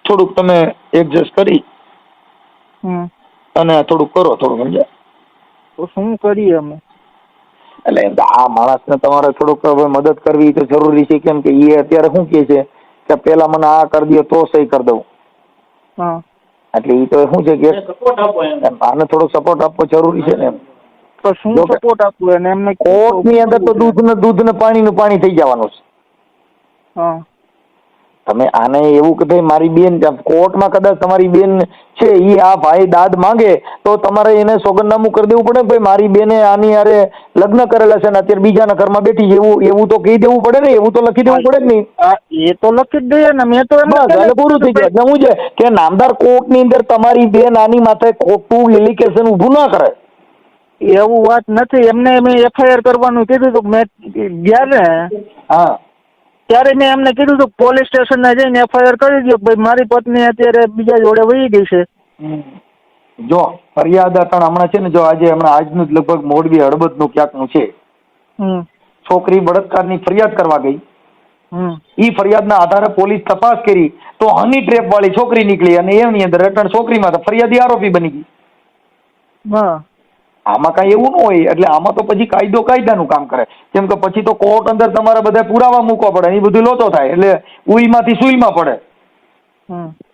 થોડુંક તમે એડજસ્ટ કરી અને થોડુંક કરો, થોડુંક સમજ્યા. તો શું કરીએ અમે? એટલે એમ આ માણસને તમારે થોડુંક હવે મદદ કરવી તો જરૂરી છે. કેમ કે એ અત્યારે શું કહે છે કે પેલા મને આ કરી દો તો સહી કરી દઉં. હા, એટલે એ તો શું છે કે સપોર્ટ આપો એમ. આને થોડોક સપોર્ટ આપવો જરૂરી છે ને એમ. તો શું સપોર્ટ આપવું એને? એમને કોર્ટની અંદર તો દૂધ ને પાણી થઈ જવાનું છે. હા, તમે આને એવું કે ભાઈ મારી બેન, કોર્ટમાં કદાચ તમારી બેન છે એ આ ભાઈ દાદ માંગે તો તમારે એને સોગંદનામું કરી દેવું પડે. ભાઈ મારી બેને આની હારે લગ્ન કરેલા છે ને અત્યારે બીજાના ઘરમાં બેઠી છે, એવું તો કહી દેવું પડે ને, એવું તો લખી દેવું પડે જ નહીં. એ તો લખી જ દઈએ ને. મેં તો બસ પૂરું થઈ જાય. એટલે હું છે કે નામદાર કોર્ટની અંદર તમારી બેન આની માથે ખોટું એલિગેશન ઊભું ના કરે. એવું વાત નથી. એમને મેં FIR કરવાનું કીધું હતું. મેં ગયા ને હા, ત્યારે મેં એમને કીધું હતું પોલીસ સ્ટેશને જઈને FIR કરી દો. ભાઈ મારી પત્ની અત્યારે બીજા જોડે વહી ગઈ છે. જો ફરિયાદ હમણાં છે ને, જો હમણાં આજનું જ લગભગ મોરબી હળબદનું ક્યાંકનું છે. છોકરી બળાત્કારની ફરિયાદ કરવા ગઈ. ઈ ફરિયાદના આધારે પોલીસ તપાસ કરી તો હની ટ્રેપ વાળી છોકરી નીકળી અને એની અંદર રટણ છોકરીમાં તો ફરિયાદી આરોપી બની ગઈ. હા, આમાં કઈ એવું ન હોય. એટલે આમાં તો પછી કાયદો કાયદાનું કામ કરે. કેમ કે પછી તો કોર્ટ અંદર તમારે બધા પુરાવા મૂકવા પડે, એ બધું લોચો થાય. એટલે ઉઈમાંથી સુઈમાં પડે.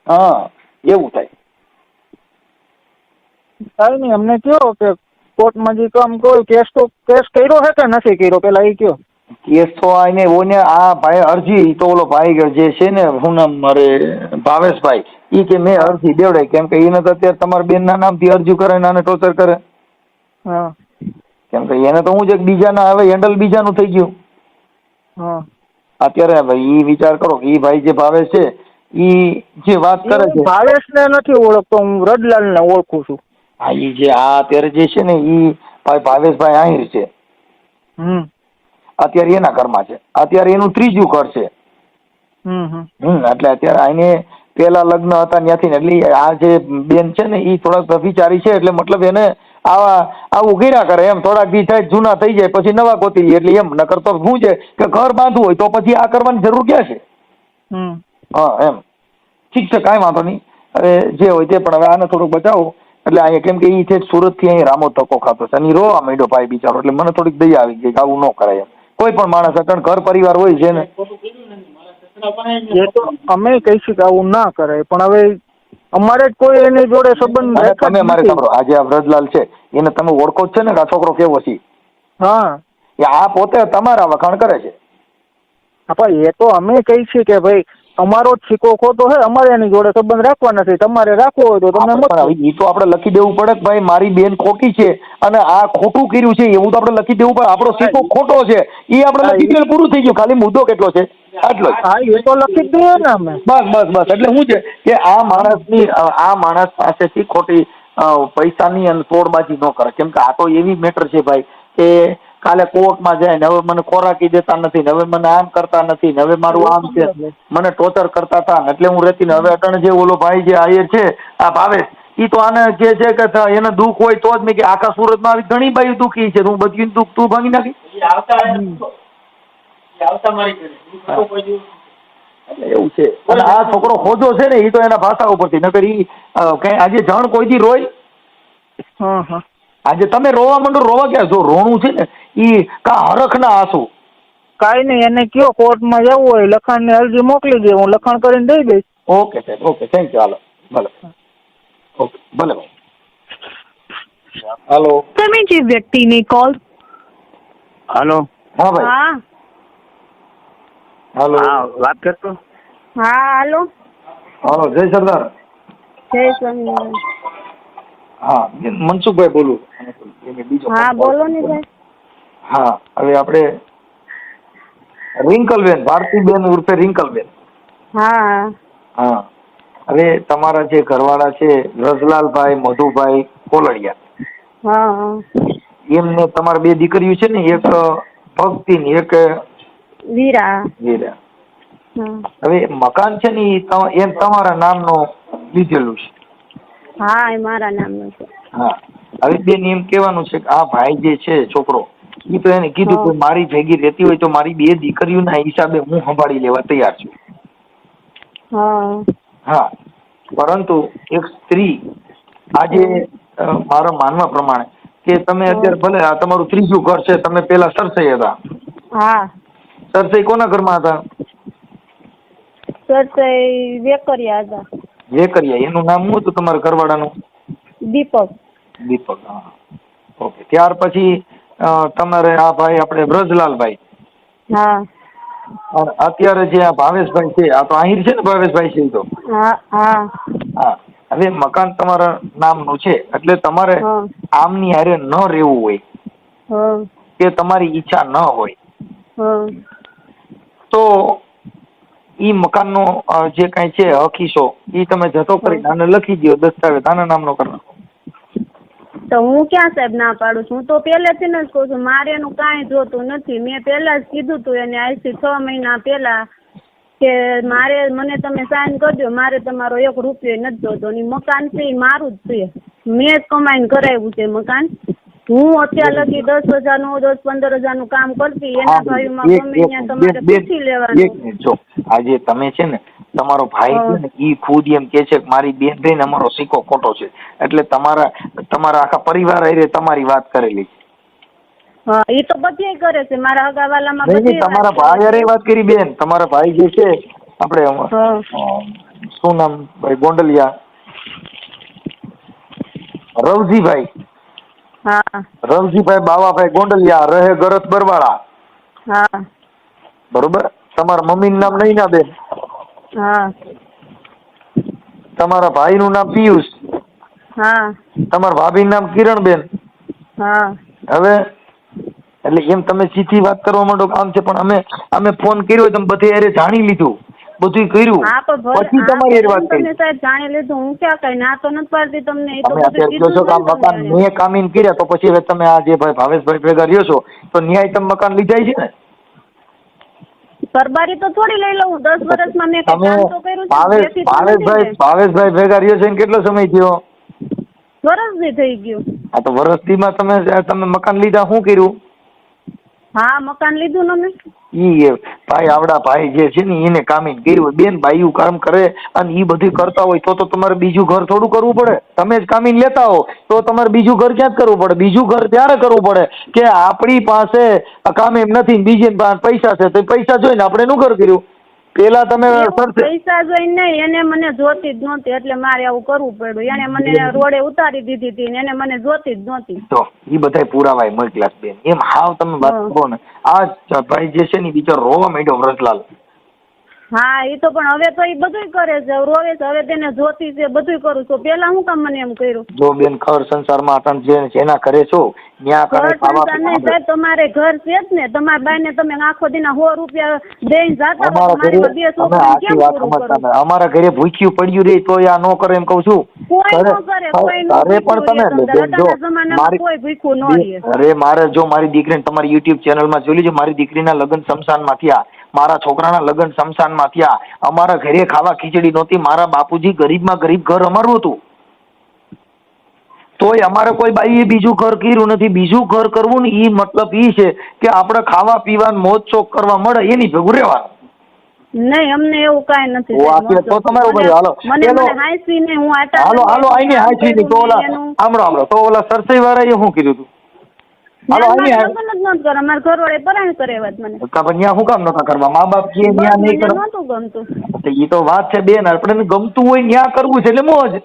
હા, એવું થાય. કઈ નહીં. અમને કયો કે કોર્ટમાં જે કામ કોઈ કેસ કર્યો છે કે નથી કર્યો, પેલા એ કયો. કેસ તો આને ઓને આ ભાઈ અરજી તો ઓલો ભાઈ જે છે ને, શું નામ મારે ભાવેશભાઈ, ઈ કે મેં અરજી દેવડાય. કેમ કે એને તો અત્યારે તમારા બેનના નામથી અરજી કરે ને આને ટોર્ચર કરે. હા, કેમ કે એને તો હું છે બીજાના હવે હેન્ડલ બીજાનું થઈ ગયું. હા, અત્યારે ભાઈ ઈ વિચાર કરો કે ઈ ભાઈ જે ભાવેશ છે ઈ જે વાત કરે છે, ભાવેશને નથી ઓળખતો હું, રડલાલને ઓળખું છું. હા, ઈ જે આ અત્યારે જે છે ને ઈ ભાઈ ભાવેશભાઈ આહિર છે. અત્યારે એના ઘરમાં છે. અત્યારે એનું ત્રીજું ઘર છે. એટલે અત્યારે આને પેલા લગ્ન હતા ત્યાંથી ને, એટલે આ જે બેન છે ને ઈ થોડાક વિચારી છે. એટલે મતલબ એને આવું કર્યા કરે એમ. થોડાક દી થાય જૂના થઈ જાય પછી નવા ગોતી લે. એટલે એમ નકર તો શું છે કે ઘર બાંધવું હોય તો પછી આ કરવાની જરૂર ક્યાં છે. હા, એમ. ઠીક છે, કાંઈ વાંધો નહીં. હવે જે હોય તે, પણ હવે આને થોડુંક બચાવો. એટલે અહીંયા કેમ કે ઈ છે સુરત થી અહીં રામો ધક્કો ખાતો છે અને રોવા માંડ્યો ભાઈ બિચારો. એટલે મને થોડીક દયા આવી ગઈ કે આવું ન કરાય એમ. કોઈ પણ માણસ અટણ ઘર પરિવાર હોય છે ને. એ તો અમે કહીશું કે આવું ના કરાય, પણ હવે અમારે જ કોઈ એની જોડે સંબંધ. તમે મારે સાંભળો, આજે આ વ્રજલાલ છે એને તમે ઓળખો જ છે ને કે આ છોકરો કેવો છે. હા, આ પોતે તમારા વખાણ કરે છે. એ તો અમે કહી છીએ કે ભાઈ અમારો જ સિક્કો ખોટો છે, અમારે એની જોડે સંબંધ રાખવા નથી. તમારે રાખવો હોય તો તમે એ તો આપણે લખી દેવું પડે કે ભાઈ મારી બેન ખોટી છે અને આ ખોટું કર્યું છે, એવું તો આપણે લખી દેવું પડે. આપણો સિક્કો ખોટો છે એ આપણે લખી દઈએ, પૂરું થઈ ગયું. ખાલી મુદ્દો કેટલો છે આટલો જ. હા, એ તો લખી જ દઈએ ને અમે. બસ. એટલે શું છે કે આ માણસ પાસેથી ખોટી પૈસાની અને તોડબાજી ન કરે. કેમ કે આ તો એવી મેટર છે ભાઈ કે કાલે કોર્ટમાં જાય ને હવે મને ખોરાકી દેતા નથી, હવે મને આમ કરતા નથી, હવે મારું આમ છે, મને ટોર્ચર કરતા હતા. એટલે હું રહેતી ને હવે અટણ જે ઓલો ભાઈ જે આયર છે આ ભાવેશ, ઈ તો આને જે છે કે એને દુઃખ હોય તો જ. મેં કે આખા સુરતમાં આવી ઘણી બાઈ દુઃખી છે, હું બધી દુઃખ તું ભાંગી નાખી. એટલે એવું છે. અને આ છોકરો ખોજો છે ને એ તો એના ભાષા ઉપરથી, નકર ઈ કઈ આજે જાણ કોઈ દી રોય. આજે તમે રોવા માંડો, રોવા ક્યાં? જો રોણું છે ને ઈ કા હરખ ના આંસુ. કાઈ નહીં, એને કયો કોર્ટમાં જવું હોય લખાણ ની અરજી મોકલી દે, હું લખાણ કરીને દઈ દઈશ. ઓકે સાહેબ, ઓકે, થેન્ક યુ. હાલો, ભલે. ઓકે, ભલે. હાલો, તમે જે વ્યક્તિને કોલ. હાલો. હા ભાઈ. હા, હાલો, વાત કરતો. હા હાલો. હાલો, જય સરદાર. જય સ્વામિનારાયણ. હા, મનસુખભાઈ બોલું. હા બોલો ને ભાઈ. હા, હવે આપણે રિંકલબેન, ભારતીબેન ઉર્ફે રિંકલબેન. હા હા, હવે તમારા જે ઘરવાળા છે રજલાલભાઈ મધુભાઈ કોલડિયા, હા એમને તમારા બે દીકરીઓ છે ને, એક ભક્તિ ને એક વીરા. વીરા. હા હવે મકાન છે ને એ તમારા નામનું લીધેલું છે. હા એ મારા નામનું છે. હા, હવે બેન એમ કહેવાનું છે કે આ ભાઈ જે છે છોકરો, એ તો એને કીધું હા. કે મારી ભેગી રહેતી હોય તો મારી બે દીકરીઓના હિસાબે હું સંભાળી લેવા તૈયાર છું. હા હા, પરંતુ એક સ્ત્રી આજે મારા માનવા પ્રમાણે કે તમે અત્યારે ભલે આ તમારું ત્રીજું ઘર છે, તમે પેલા સરસઈ હતા. હા સરસઈ કોના ઘરમાં હતા? સરસઈ વેકરિયા હતા. વેકરિયા. એનું નામ શું હતું તમારા ઘરવાળાનું? દીપક. દીપક. હા, ઓકે. ત્યાર પછી તમારે આ ભાઈ આપણે બ્રજલાલભાઈ. હા અને અત્યારે જે આ ભાવેશભાઈ છે, આ તો આહિર છે ને ભાવેશભાઈ છે તો. હા હા હા, હવે મકાન તમારા નામનું છે એટલે તમારે હા આમની હારે ન રહેવું હોય હા કે તમારી ઈચ્છા ન હોય હા તો ઈ મકાનનો જે કાંઈ છે હકીસો ઈ તમે જતો કરીને આને લખી દો, દસ્તાવેજ આના નામનો કરી નાખો. તો હું ક્યાં સાહેબ ના પાડું છું? હું તો પહેલેથી જ કહું છું મારે એનું કાંઈ જોતું નથી. મેં પહેલા જ કીધું તું એને આજથી 6 મહિના પહેલા કે મને તમે સાઈન કરજો, મારે તમારો 1 રૂપિયો નથી જોતો. અને મકાન છે એ મારું જ છે, મેં જ કમાઈને કરાવ્યું છે મકાન. હું અત્યાર લગી 10,000નું 10-15,000નું કામ કરતી, એના ભાઈમાં ગમે ત્યાં તમારે પૂછી લેવાનું. જો આજે તમે છે ને તમારો ભાઈ છે ને ઈ ખુદ એમ કે છે કે મારી બેન રહીને અમારો સિક્કો ખોટો છે, એટલે તમારા આખા પરિવાર હારે તમારી વાત કરેલી. હા, એ તો બધે કરે છે મારા હગાવાલામાં. નહીં, તમારા ભાઈ હારે વાત કરી બેન. તમારા ભાઈ જે છે આપણે શું નામ ભાઈ ગોંડલિયા, રવજીભાઈ. હા રવજીભાઈ બાવાભાઈ ગોંડલિયા, રહે ગરત બરવાળા. હા બરોબર. તમારા મમ્મીનું નામ નૈનાબેન. હા તમારા ભાઈનું નામ પિયુષ. હા તમારા ભાભીનું નામ કિરણબેન. હા હવે એટલે એમ તમે સીધી વાત કરવા માંડો કે આમ છે, પણ અમે ફોન કર્યો તમે બધે હારે જાણી લીધું, બધું કર્યું, હા તો ભલે પછી તમારી હારે વાત કરી. તમે સાહેબ જાણી લીધું, હું ક્યાં કઈ ના તો નથી પાડતી તમને. એ તો તમે બધું અત્યારે કહો છો કે આ કીધું મકાન છે ને મેં કામીન કર્યા, તો પછી હવે તમે આ જે ભાઈ ભાવેશભાઈ ભેગા રહ્યો છો તો ન્યાય તમે મકાન લીધા છે ને? પરબારી તો થોડી લઈ લઉં. 10 વર્ષમાં મેં કઈ તમે કામ તો કર્યું છે. ભાવેશભાઈ ભેગા રહ્યો છે ને કેટલો સમય થયો? વર્ષથી થઈ ગયું. હા, તો વર્ષથીમાં તમે મકાન લીધા, શું કર્યું? હા, મકાન લીધું ને મેં. ઈ ભાઈ આવડા ભાઈ જે છે ને એને કામીન કર્યું હોય. બેન ભાઈયું કામ કરે અને ઈ બધું કરતા હોય તો તમારે બીજું ઘર થોડું કરવું પડે? તમે જ કામીન લેતા હો તો તમારે બીજું ઘર ક્યાં કરવું પડે? બીજું ઘર ત્યારે કરવું પડે કે આપણી પાસે કામ એમ નથી, બીજી પાસે પૈસા છે, તો પૈસા જોઈને આપણે એનું ઘર કર્યું. પેલા તમે પૈસા જોઈને નહીં, એને મને જોતી જ નહોતી એટલે મારે આવું કરવું પડ્યું. એને મને રોડે ઉતારી દીધી હતી ને એને મને જોતી જ નહોતી. તો ઈ બધાય પુરાવાય મોકલ્યા બેન. એમ હાવ તમે વાત કરો ને. આ ભાઈ જે છે ને બિચારો રોવા માંડ્યો વ્રજલાલ. હા, એ તો પણ હવે તો એ બધું કરે છે, રોવે છે. હવે તેને જોતી છે, બધું કરું છું. પેલા હું કામ મને એમ કર્યું? જો બેન ઘર સંસારમાં આટણ જે જેના કરે છો ત્યાં કરે ખાવા નહીં સાહેબ, તમારે ઘર છે જ ને. તમારા બાઈને તમે આખો દિના 100 રૂપિયા દઈને જાતા અમારા ઘરે અમારા ઘરે ભૂખ્યું પડ્યું રે તો આ નો કરે એમ કઉ છું. કોઈ નો કરે, કોઈ નો. પણ તમે જમાનામાં કોઈ ભૂખ્યું ન રહે. અરે મારે જો મારી દીકરીને તમારી યુટ્યુબ ચેનલમાં જોઈ લેજો. મારી દીકરીના લગ્ન શમશાનમાં થયા, મારા છોકરાના લગ્ન શમશાનમાં થયા. અમારા ઘરે ખાવા ખીચડી નહોતી. મારા બાપુજી ગરીબમાં ગરીબ ઘર અમારું હતું, તોય અમારે કોઈ બાઈએ બીજું ઘર કર્યું નથી. બીજું ઘર કરવું ને એ મતલબ એ છે કે આપણે ખાવા પીવાનું મોજ શોખ કરવા મળે એની ભેગું રહેવાનું. નહીં, અમને એવું કાંઈ નથી. તો તમારું ભાઈ હાલો હાઈસી ને હું હાલો આઈને હાઈસી ની તો ઓલા આમળો તો ઓલા સરસઈ વાળા એ શું કીધું તું? હાલો આઈને મારા ઘરવાળે પરાણ કરેવા જ મને. ત્યાં શું કામ નતા કરવા? મા બાપ કે ત્યાં નહીં કરવા નહોતું ગમતું. એ તો વાત છે બેન, આપણે ગમતું હોય ત્યાં કરવું છે એટલે મોજ.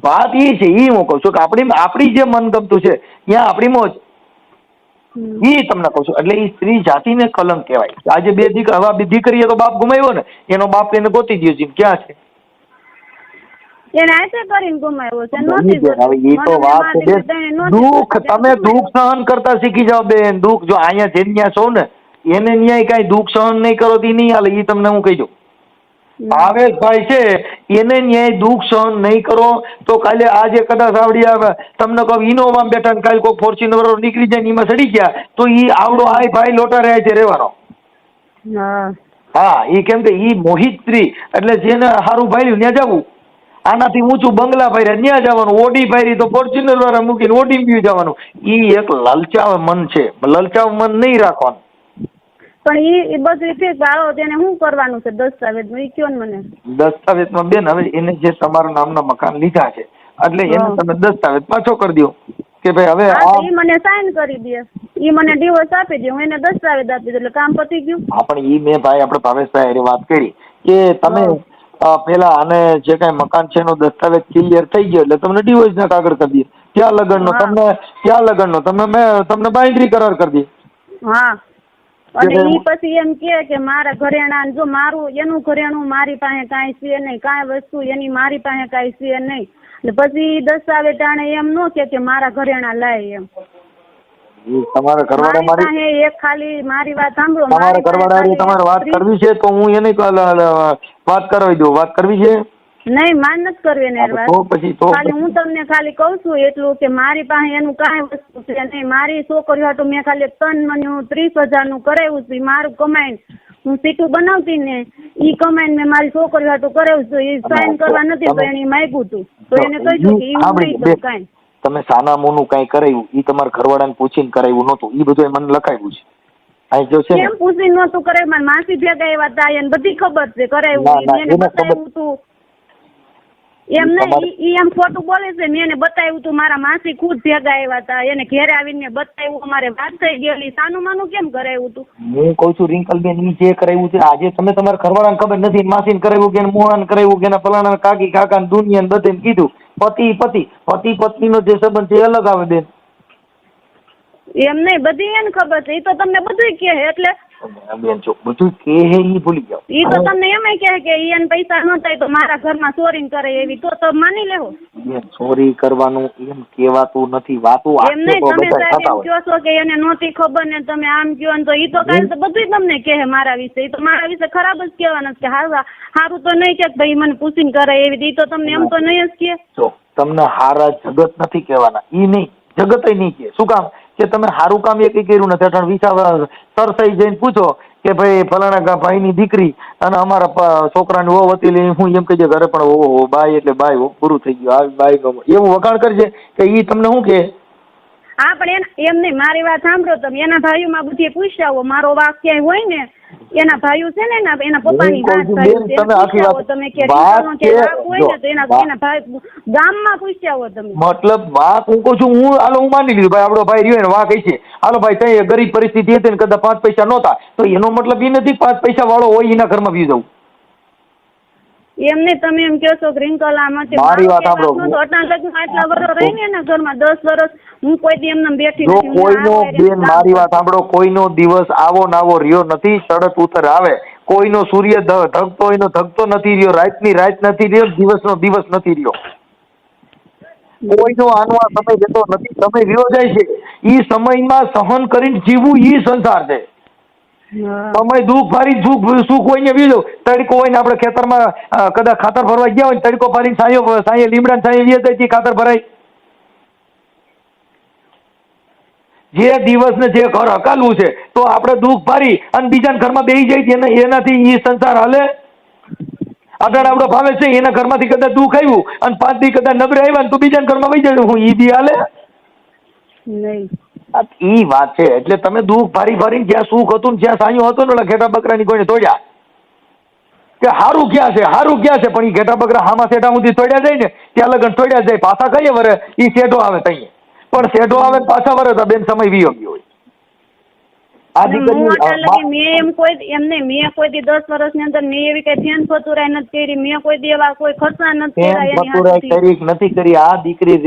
વાત એ છે, એ હું કહું છું કે આપણી જે મન ગમતું છે ત્યાં આપણી મોજ. ઈ તમને કહું છું. એટલે ઈ સ્ત્રી જાતિને કલંક કહેવાય. આજે બે દીકરીએ તો બાપ ગુમાવ્યો ને, એનો બાપ એને ગોતી ગયો છે, ક્યાં છે? એને આતે કરીને ગુમાવ્યો છે, નહોતી હવે ઈ તો વાત છે બેન. દુઃખ તમે દુઃખ સહન કરતા શીખી જાઓ બેન. દુઃખ જો અહીંયા જે ન્યા છો ને એને ન્યાય કઈ દુઃખ સહન નહીં કરો તો ઈ નહીં હાલે. ઈ તમને હું કહી દઉં. ભાવેશભાઈ છે એને ન્યાય દુઃખ સહન નહીં કરો તો કાલે આજે કદાચ આવડી તમને કહું ઇનોવામાં બેઠા ને કાલે કોઈ ફોર્ચ્યુનર નીકળી જાય ને એમાં સડી ગયા તો ઈ આવડો આય ભાઈ લોટા રહ્યા છે રહેવાનો. હા ઈ કેમ કે ઈ મોહિત સ્ત્રી એટલે જેને સારું ભાઈ ત્યાં જવું, આનાથી ઊંચું બંગલા ભાઈ ત્યાં જવાનું, ઓડી ભાઈ તો ફોર્ચ્યુનર વાળા મૂકીને ઓડી બી જવાનું. ઈ એક લલચાવ મન છે, લલચાવ મન નહીં રાખવાનું. પણ એ બધું ઠીક, આવો તેને શું કરવાનું છે દસ્તાવેજમાં એ કયો ને મને. દસ્તાવેજમાં બેન હવે એને જે તમારા નામના મકાન લીધા છે એટલે એને તમે દસ્તાવેજ પાછો કરી દો કે ભાઈ હવે એ મને સાઈન કરી દે, એ મને ડિવોર્સ આપી દે, હું એને દસ્તાવેજ આપી દઉં એટલે કામ પતી ગયું. પણ ઈ મેં ભાઈ આપણે ભાવેશભાઈ હારે વાત કરી કે તમે પેલા આને જે કઈ મકાન છે એનો દસ્તાવેજ ક્લિયર થઈ ગયો એટલે તમને ડિવોર્સ ના કાગળ કરી દે, ત્યાં લગનનો તમને બાંયધરી કરાર કરી દે. હા અને ઈ પછી એમ કે મારા ઘરેણા જો મારું એનું ઘરેણું મારી પાસે કાંઈ છે નહીં, કાંઈ વસ્તુ એની મારી પાસે કાંઈ છે નહીં, એટલે પછી દસ્તાવેજ ટાણે એમ ન કે મારા ઘરેણા લાય એમ. તમારા ઘરવાળા મારી એક ખાલી મારી વાત સાંભળો, તમારા ઘરવાળા તમારે વાત કરવી છે તો હું એને વાત કરાવી દઉં. વાત કરવી છે નહીં, માન નથી કરવી ને વાત. ખાલી હું તમને ખાલી કહું છું એટલું કે મારી પાસે એનું કાંઈ વસ્તુ છે નહીં. મારી છોકરીઓ હાટુ મેં ખાલી 30,000 કરાવ્યું છે, મારું કમાઈને હું સીટું બનાવતી ને ઈ કમાઈને મેં મારી છોકરીઓ હાટુ કરાવ્યું છે. એ સાઈન કરવા નથી તો એને માંગ્યું હતું તો એને કહ્યું કે એવું નહીં તો કાંઈ. તમે સાના મોનું કઈ કરાવ્યું ઈ તમારા ઘરવાળાને પૂછીને કરાવ્યું નહોતું, ઈ બધું મને લખાવ્યું છે. અહીં જો છે કેમ પૂછીને નહોતું કરાવ્યું? મારી માસી ભેગા એવા હતા એને બધી ખબર છે કરાવ્યું, એને બતાવ્યું હતું એમ નહીં. ઈ એમ ખોટું બોલે છે, મેં એને બતાવ્યું હતું, મારા માસી ખુદ ભેગા આવ્યા હતા, એને ઘેરે આવીને બતાવ્યું, અમારે વાત થઈ ગયેલી. સાનું માનું કેમ કરાવ્યું હતું? હું કઉ છું રિંકલબેન ઈ જે કરાવ્યું છે આજે તમે તમારા ઘરવાળાને ખબર નથી, માસીને કરાવ્યું કે મોહાને કરાવ્યું કે ફલાણા કાકી કાકા દુનિયા બધે કીધું. પતિ પત્નીનો જે સંબંધ છે એ અલગ આવે બેન. એમ નહીં, બધી એને ખબર છે, એ તો તમને બધું કહે એટલે બેન જો બધું કહે ઈ ભૂલી જાવ. ઈ તો તમને એમ કહે કે એને પૈસા ન થાય તો મારા ઘરમાં ચોરી કરે એવી તો માની લેવો. બેન ચોરી કરવાનું એમ કહેવાતું નથી, વાતો એમ નહીં, તમે સાહેબ એમ કહો છો કે એને નહોતી ખબર ને તમે આમ કહો ને તો ઈ તો કાંઈ તો બધું તમને કહે મારા વિશે. ઈ તો મારા વિશે ખરાબ જ કહેવાના કે હારું તો નહીં કે ભાઈ મને પૂછીને કરે એવી. ઈ તો તમને એમ તો નહીં જ કે જો તમને હારા જગત નથી કહેવાના, ઈ નહીં જગત નહીં કે. શું કામ કે તમે સારું કામ એ કઈ કર્યું નથી. અટણ વિચાર સરસાઈ જઈને પૂછો કે ભાઈ ફલાણા ભાઈની દીકરી અને અમારા છોકરાની વહુ હતી એટલે હું એમ કહીએ ઘરે પણ ઓહો બાઈ એટલે બાઈ પૂરું થઈ ગયું આવી બાઈ ગમે એવું વખાણ કરજે કે ઈ તમને શું કે. હા પણ એમ નહીં, મારી વાત સાંભળો તમે. એના ભાઈઓમાં બધી પૂછાવો, મારો વાક ક્યાંય હોય ને એના ભાઈઓ છે ને એના પપ્પાની વાત તમે કે હોય ને તો એના ભાઈ ગામમાં પૂછાવો તમે. મતલબ વાત હું કહું છું, હું માની લીધું ભાઈ આપણો ભાઈ રહ્યો ને વાક છે, હાલો ભાઈ તઈ ગરીબ પરિસ્થિતિ હતી ને કદાચ 5 પૈસા નહોતા તો એનો મતલબ એ નથી 5 પૈસા વાળો હોય એના ઘરમાં બી જવું. એમ નહીં, તમે એમ કહો છો ગ્રીનકલ આમાં મારી વાત સાંભળો, આટલા વર્ષ રહીને એના ઘરમાં 10 વર્ષ હું કોઈ દી એમને બેઠી નથી. કોઈનો બેન મારી વાત સાંભળો, કોઈનો દિવસ આવો નાવો રહ્યો નથી, ચડત ઉતર આવે. કોઈનો સૂર્ય ધગતો એનો ધગતો નથી રહ્યો, રાતની રાત નથી રહ્યો, દિવસનો દિવસ નથી રહ્યો. કોઈનો આનો આ સમય જતો નથી, સમય રહ્યો જાય છે. ઈ સમયમાં સહન કરીને જીવવું ઈ સંસાર છે. સમય દુઃખ ફારી સુખ હોય ને બીજો તડકો હોય ને આપણે ખેતરમાં કદાચ ખાતર ભરવા ગયા હોય તડકો ફારીને સાંયે લીમડા સાંયે વીએ ખાતર ભરાય. જે દિવસ ને જે ઘર હકાલવું છે તો આપણે દુઃખ ભારી અને બીજાના ઘરમાં બેસી જાય એનાથી ઈ સંસાર હાલે. આગળ આપણો ભાવે છે એના ઘરમાંથી કદાચ દુઃખ આવ્યું અને 5 દી કદાચ નબળે આવ્યા ને તો બીજાના ઘરમાં વહી જાય હું ઈ દી હાલે નહીં. ઈ વાત છે. એટલે તમે દુઃખ ભારી જ્યાં સુખ હતું ને જ્યાં સાયું હતું ને ઘેટા બકરાની કોઈને તોડ્યા કે હારું ક્યાં છે પણ ઈ ઘેટા બકરા હામાં શેઠા સુધી તોડ્યા જાય ને ત્યાં લગન તોડ્યા જાય. પાછા કઈ વરે ઈ શેઠો આવે તઈ પણ શેઠો આવે પાછા વરે તો બેન સમય વીયો ગયો હોય. આ હું અત્યારે લગી મેં એમ કોઈ દી 10 વર્ષની અંદર મેં એવી કઈ ધ્યાન ફતુરાય નથી કરી, મેં કોઈ દી એવા કોઈ ખર્ચા નથી કર્યા એની હાથેથી. નથી કરી. આ દીકરી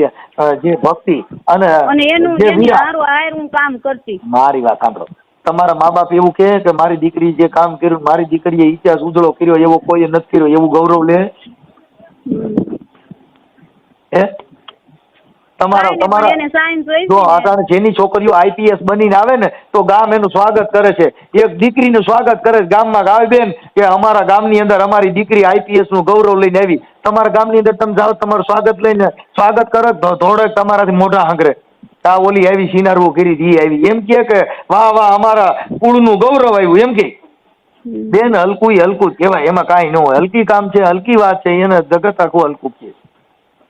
જે ભક્તિ અને એનું હારું આયર હું કામ કરતી. મારી વાત સાંભળો, તમારા મા બાપ એવું કહે કે મારી દીકરી જે કામ કર્યું, મારી દીકરીએ ઇતિહાસ ઉજળો કર્યો એવો કોઈ નથી કર્યો, એવું ગૌરવ લે? હે જો અટાણે જેની છોકરીઓ આઈપીએસ બનીને આવે ને તો ગામ એનું સ્વાગત કરે છે. એક દીકરીનું સ્વાગત કરે છે ગામમાં, આવે બેન કે અમારા ગામની અંદર અમારી દીકરી આઈપીએસ નું ગૌરવ લઈને આવી. તમારા ગામની અંદર તમે જાઓ, તમારું સ્વાગત લઈને સ્વાગત કરે ધોળે તમારાથી મોઢા હાંગરે, આ ઓલી આવી સિનારવું કરી ઈ આવી, એમ કે વાહ વાહ અમારા કુળનું ગૌરવ આવ્યું, એમ કે બેન હલકું હલકું કહેવાય, એમાં કાંઈ ન હોય. હલકી કામ છે, હલકી વાત છે, એને જગત આખું હલકું છે.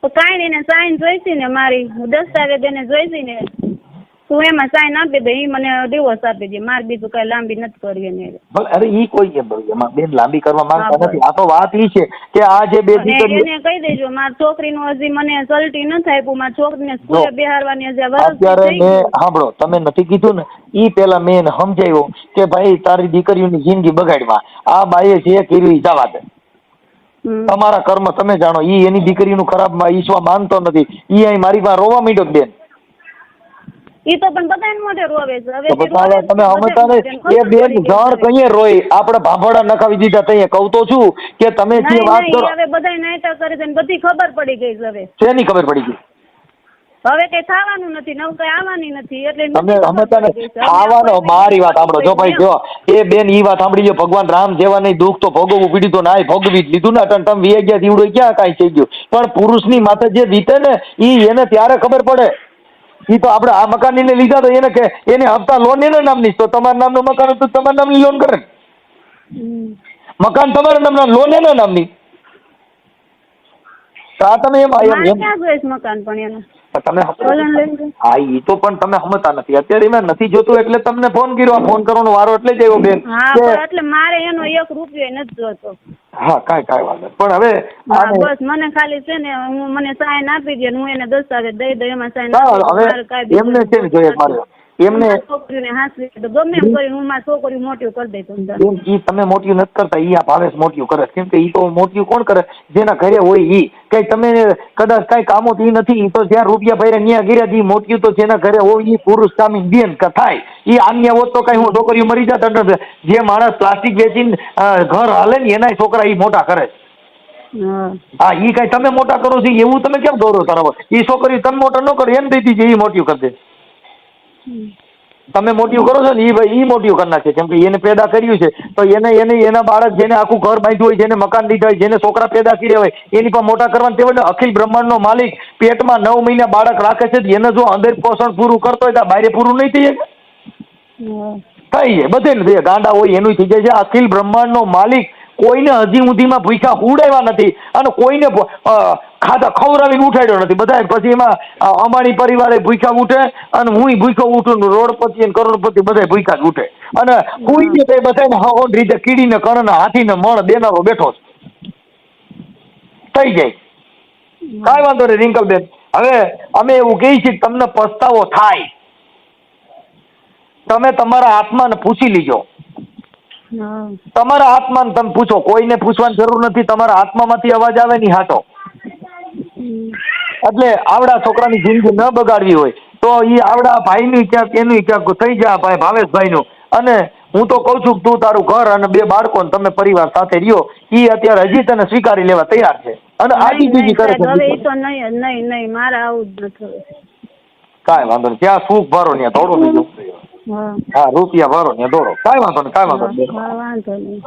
તો કાંઈ નહીં, એને સાઈન જોઈશી ને મારી, દસ્તાવેજ એને જોઈશી ને, તું એમાં સાઈન આપી દે, ઈ મને ડિવોર્સ આપી દે, મારે બીજું કઈ લાંબી નથી કરવી એને. અરે ઈ કોઈ એમાં બેન લાંબી કરવા માંગતા નથી. આ તો વાત ઈ છે કે આ જે બે દીકરીઓ, એને કહી દેજો મારી છોકરીનું હજી મને સલટી ન થાય, પણ મારી છોકરીને સ્કૂલે બેહારવાની હજી અત્યારે મેં સાંભળો, તમે નથી કીધું ને ઈ પેલા મેં એને સમજાવ્યો કે ભાઈ તારી દીકરીઓની જિંદગી બગાડવા આ બાઈએ જે કર્યું ઈ જવા દે, તમારા કર્મ તમે જાણો. ઈ એની દીકરીનું ખરાબ ઈશ્વા માનતો નથી, ઈ અહીં મારી પાસે રોવા માંડ્યો બેન. ઈ તો પણ બધાને મોઢે રોવે છે. હવે તમે સમજતા નહીં એ બેન, જણ કઈએ રોય, આપણે ભાંભડા નખાવી દીધા તઈએ. કહું તો છું કે તમે જે વાત કરો હવે બધા નાટક કરે છે, બધી ખબર પડી ગઈ છે. હવે શેની ખબર પડી ગઈ? હવે કઈ થવાનું નથી, નવું કઈ આવવાની નથી, એટલે તમે સમજતા ને આવવાનો. મારી વાત સાંભળો, જો ભાઈ જો એ બેન ઈ વાત સાંભળી લો, ભગવાન રામ જેવા નહીં દુઃખ તો ભોગવવું પડ્યું તો ના ભોગવી જ લીધું ને. તમે વી ગયા દીવડો ક્યાં કાંઈ થઈ ગયું, પણ પુરુષની માથે જે વીતે ને ઈ એને ત્યારે ખબર પડે. ઈ તો આપણે આ મકાન ને લીધા તો એને કે એને હપ્તા લોન એના નામની, તો તમારા નામનું મકાન હતું તમારા નામની લોન કરે, મકાન તમારા નામના લોન એના નામની. આ તમે એમ ક્યાં જોઈશ મકાન પણ એનું તમે હા ઈ તો પણ તમે સમજતા નથી. અત્યારે એમાં નથી જોતું એટલે તમને ફોન કર્યો. આ ફોન કરવાનો વારો એટલે જ આવ્યો બેન. હા એટલે મારે એનો 1 રૂપિયો નથી જોતો. હા કાંઈ વાંધો પણ હવે બસ મને ખાલી છે ને હું મને સાઈન આપી દે, હું એને દસ્તાવેજ દઈ દઉં, એમાં સાઈન હવે એમને છે જોઈએ મારે એમને છોકરીને હાંસવી તો ગમે એમ કરીને હું મારી છોકરી મોટી કરી દઈશ. ઈ તમે મોટી નથી કરતા, ઈ આ ભાવેશ મોટી કરે. કેમ કે ઈ તો મોટી કોણ કરે? જેના ઘરે હોય ઈ. કઈ તમે કદાચ કઈ કામો ઈ નથી, ઈ તો જ્યાં રૂપિયા ભર્યા ન્યા ગીર્યા, ઈ મોટી તો જેના ઘરે હોય ઈ પુરુષ કામી બેન થાય. ઈ આન્યા હોત તો કઈ હું છોકરીઓ મરી જાત. જે માણસ પ્લાસ્ટિક વેચીને ઘર હાલે ને એના છોકરા ઈ મોટા કરે છે. હા ઈ કઈ તમે મોટા કરો છો એવું તમે કેમ દોરો કરો? ઈ છોકરી તમે મોટા ન કરો એમ દઈતી છે, ઈ મોટી કરી દે. તમે મોટી કરો છો ને ઈ મોટી કરી નાખે. કેમ કે એને પેદા કર્યું છે તો એને એના બાળક જેને આખું ઘર બાંધ્યું હોય, જેને મકાન દીધા હોય, જેને છોકરા પેદા કર્યા હોય એની પણ મોટા કરવાનું તેવું. અખિલ બ્રહ્માંડનો માલિક પેટમાં 9 મહિના બાળક રાખે છે, એને જો અંદર પોષણ પૂરું કરતો હોય તો બહાર પૂરું નહીં થઈ જાય? થઈ જાય, બધે ને થઈ ગાંડા હોય એનું થઈ જાય છે. અખિલ બ્રહ્માંડનો માલિક કોઈને હજી સુધીમાં ભૂખ્યા ઉડાવ્યા નથી અને કોઈને ખાધા ખવડાવીને ઉઠાડ્યો નથી. બધા પછી એમાં અંબાણી પરિવારે ભૂખ્યા ઉઠે અને હું ભૂખ્યો ઉઠું, રોડપતિ અને કરોડપતિ બધા ભૂખ્યા જ ઉઠે. અને કોઈને કઈ બધાને હહોન રીતે કીડીને કણ હાથીને મણ દેનારો બેઠો થઈ જાય. કાંઈ વાંધો નહીં રિંકલબેન, હવે અમે એવું કહીએ છીએ તમને પસ્તાવો થાય, તમે તમારા આત્માને પૂછી લીજો. તમારા આત્માને તમે પૂછો, કોઈને પૂછવાની જરૂર નથી. તમારા આત્મામાંથી અવાજ આવે ની હાટો. એટલે આવડા છોકરાની જિંદગી ન બગાડવી હોય તો ઈ આવડા ભાઈની ક્યાંક એનું ક્યાંક થઈ જાય ભાઈ ભાવેશભાઈનું. અને હું તો કઉ છું તું તારું ઘર અને 2 બાળકો તમે પરિવાર સાથે રહ્યો, ઈ અત્યારે હજી તને સ્વીકારી લેવા તૈયાર છે અને આજી બીજી કરે છે. હવે તો નહીં મારે આવું જ નથી. કાંઈ વાંધો નહીં, ત્યાં સુખ ભરો ત્યાં થોડો બીજું. હા રૂપિયા ભરો ત્યાં દોડો. કાંઈ વાંધો નહીં. વાંધો નહીં.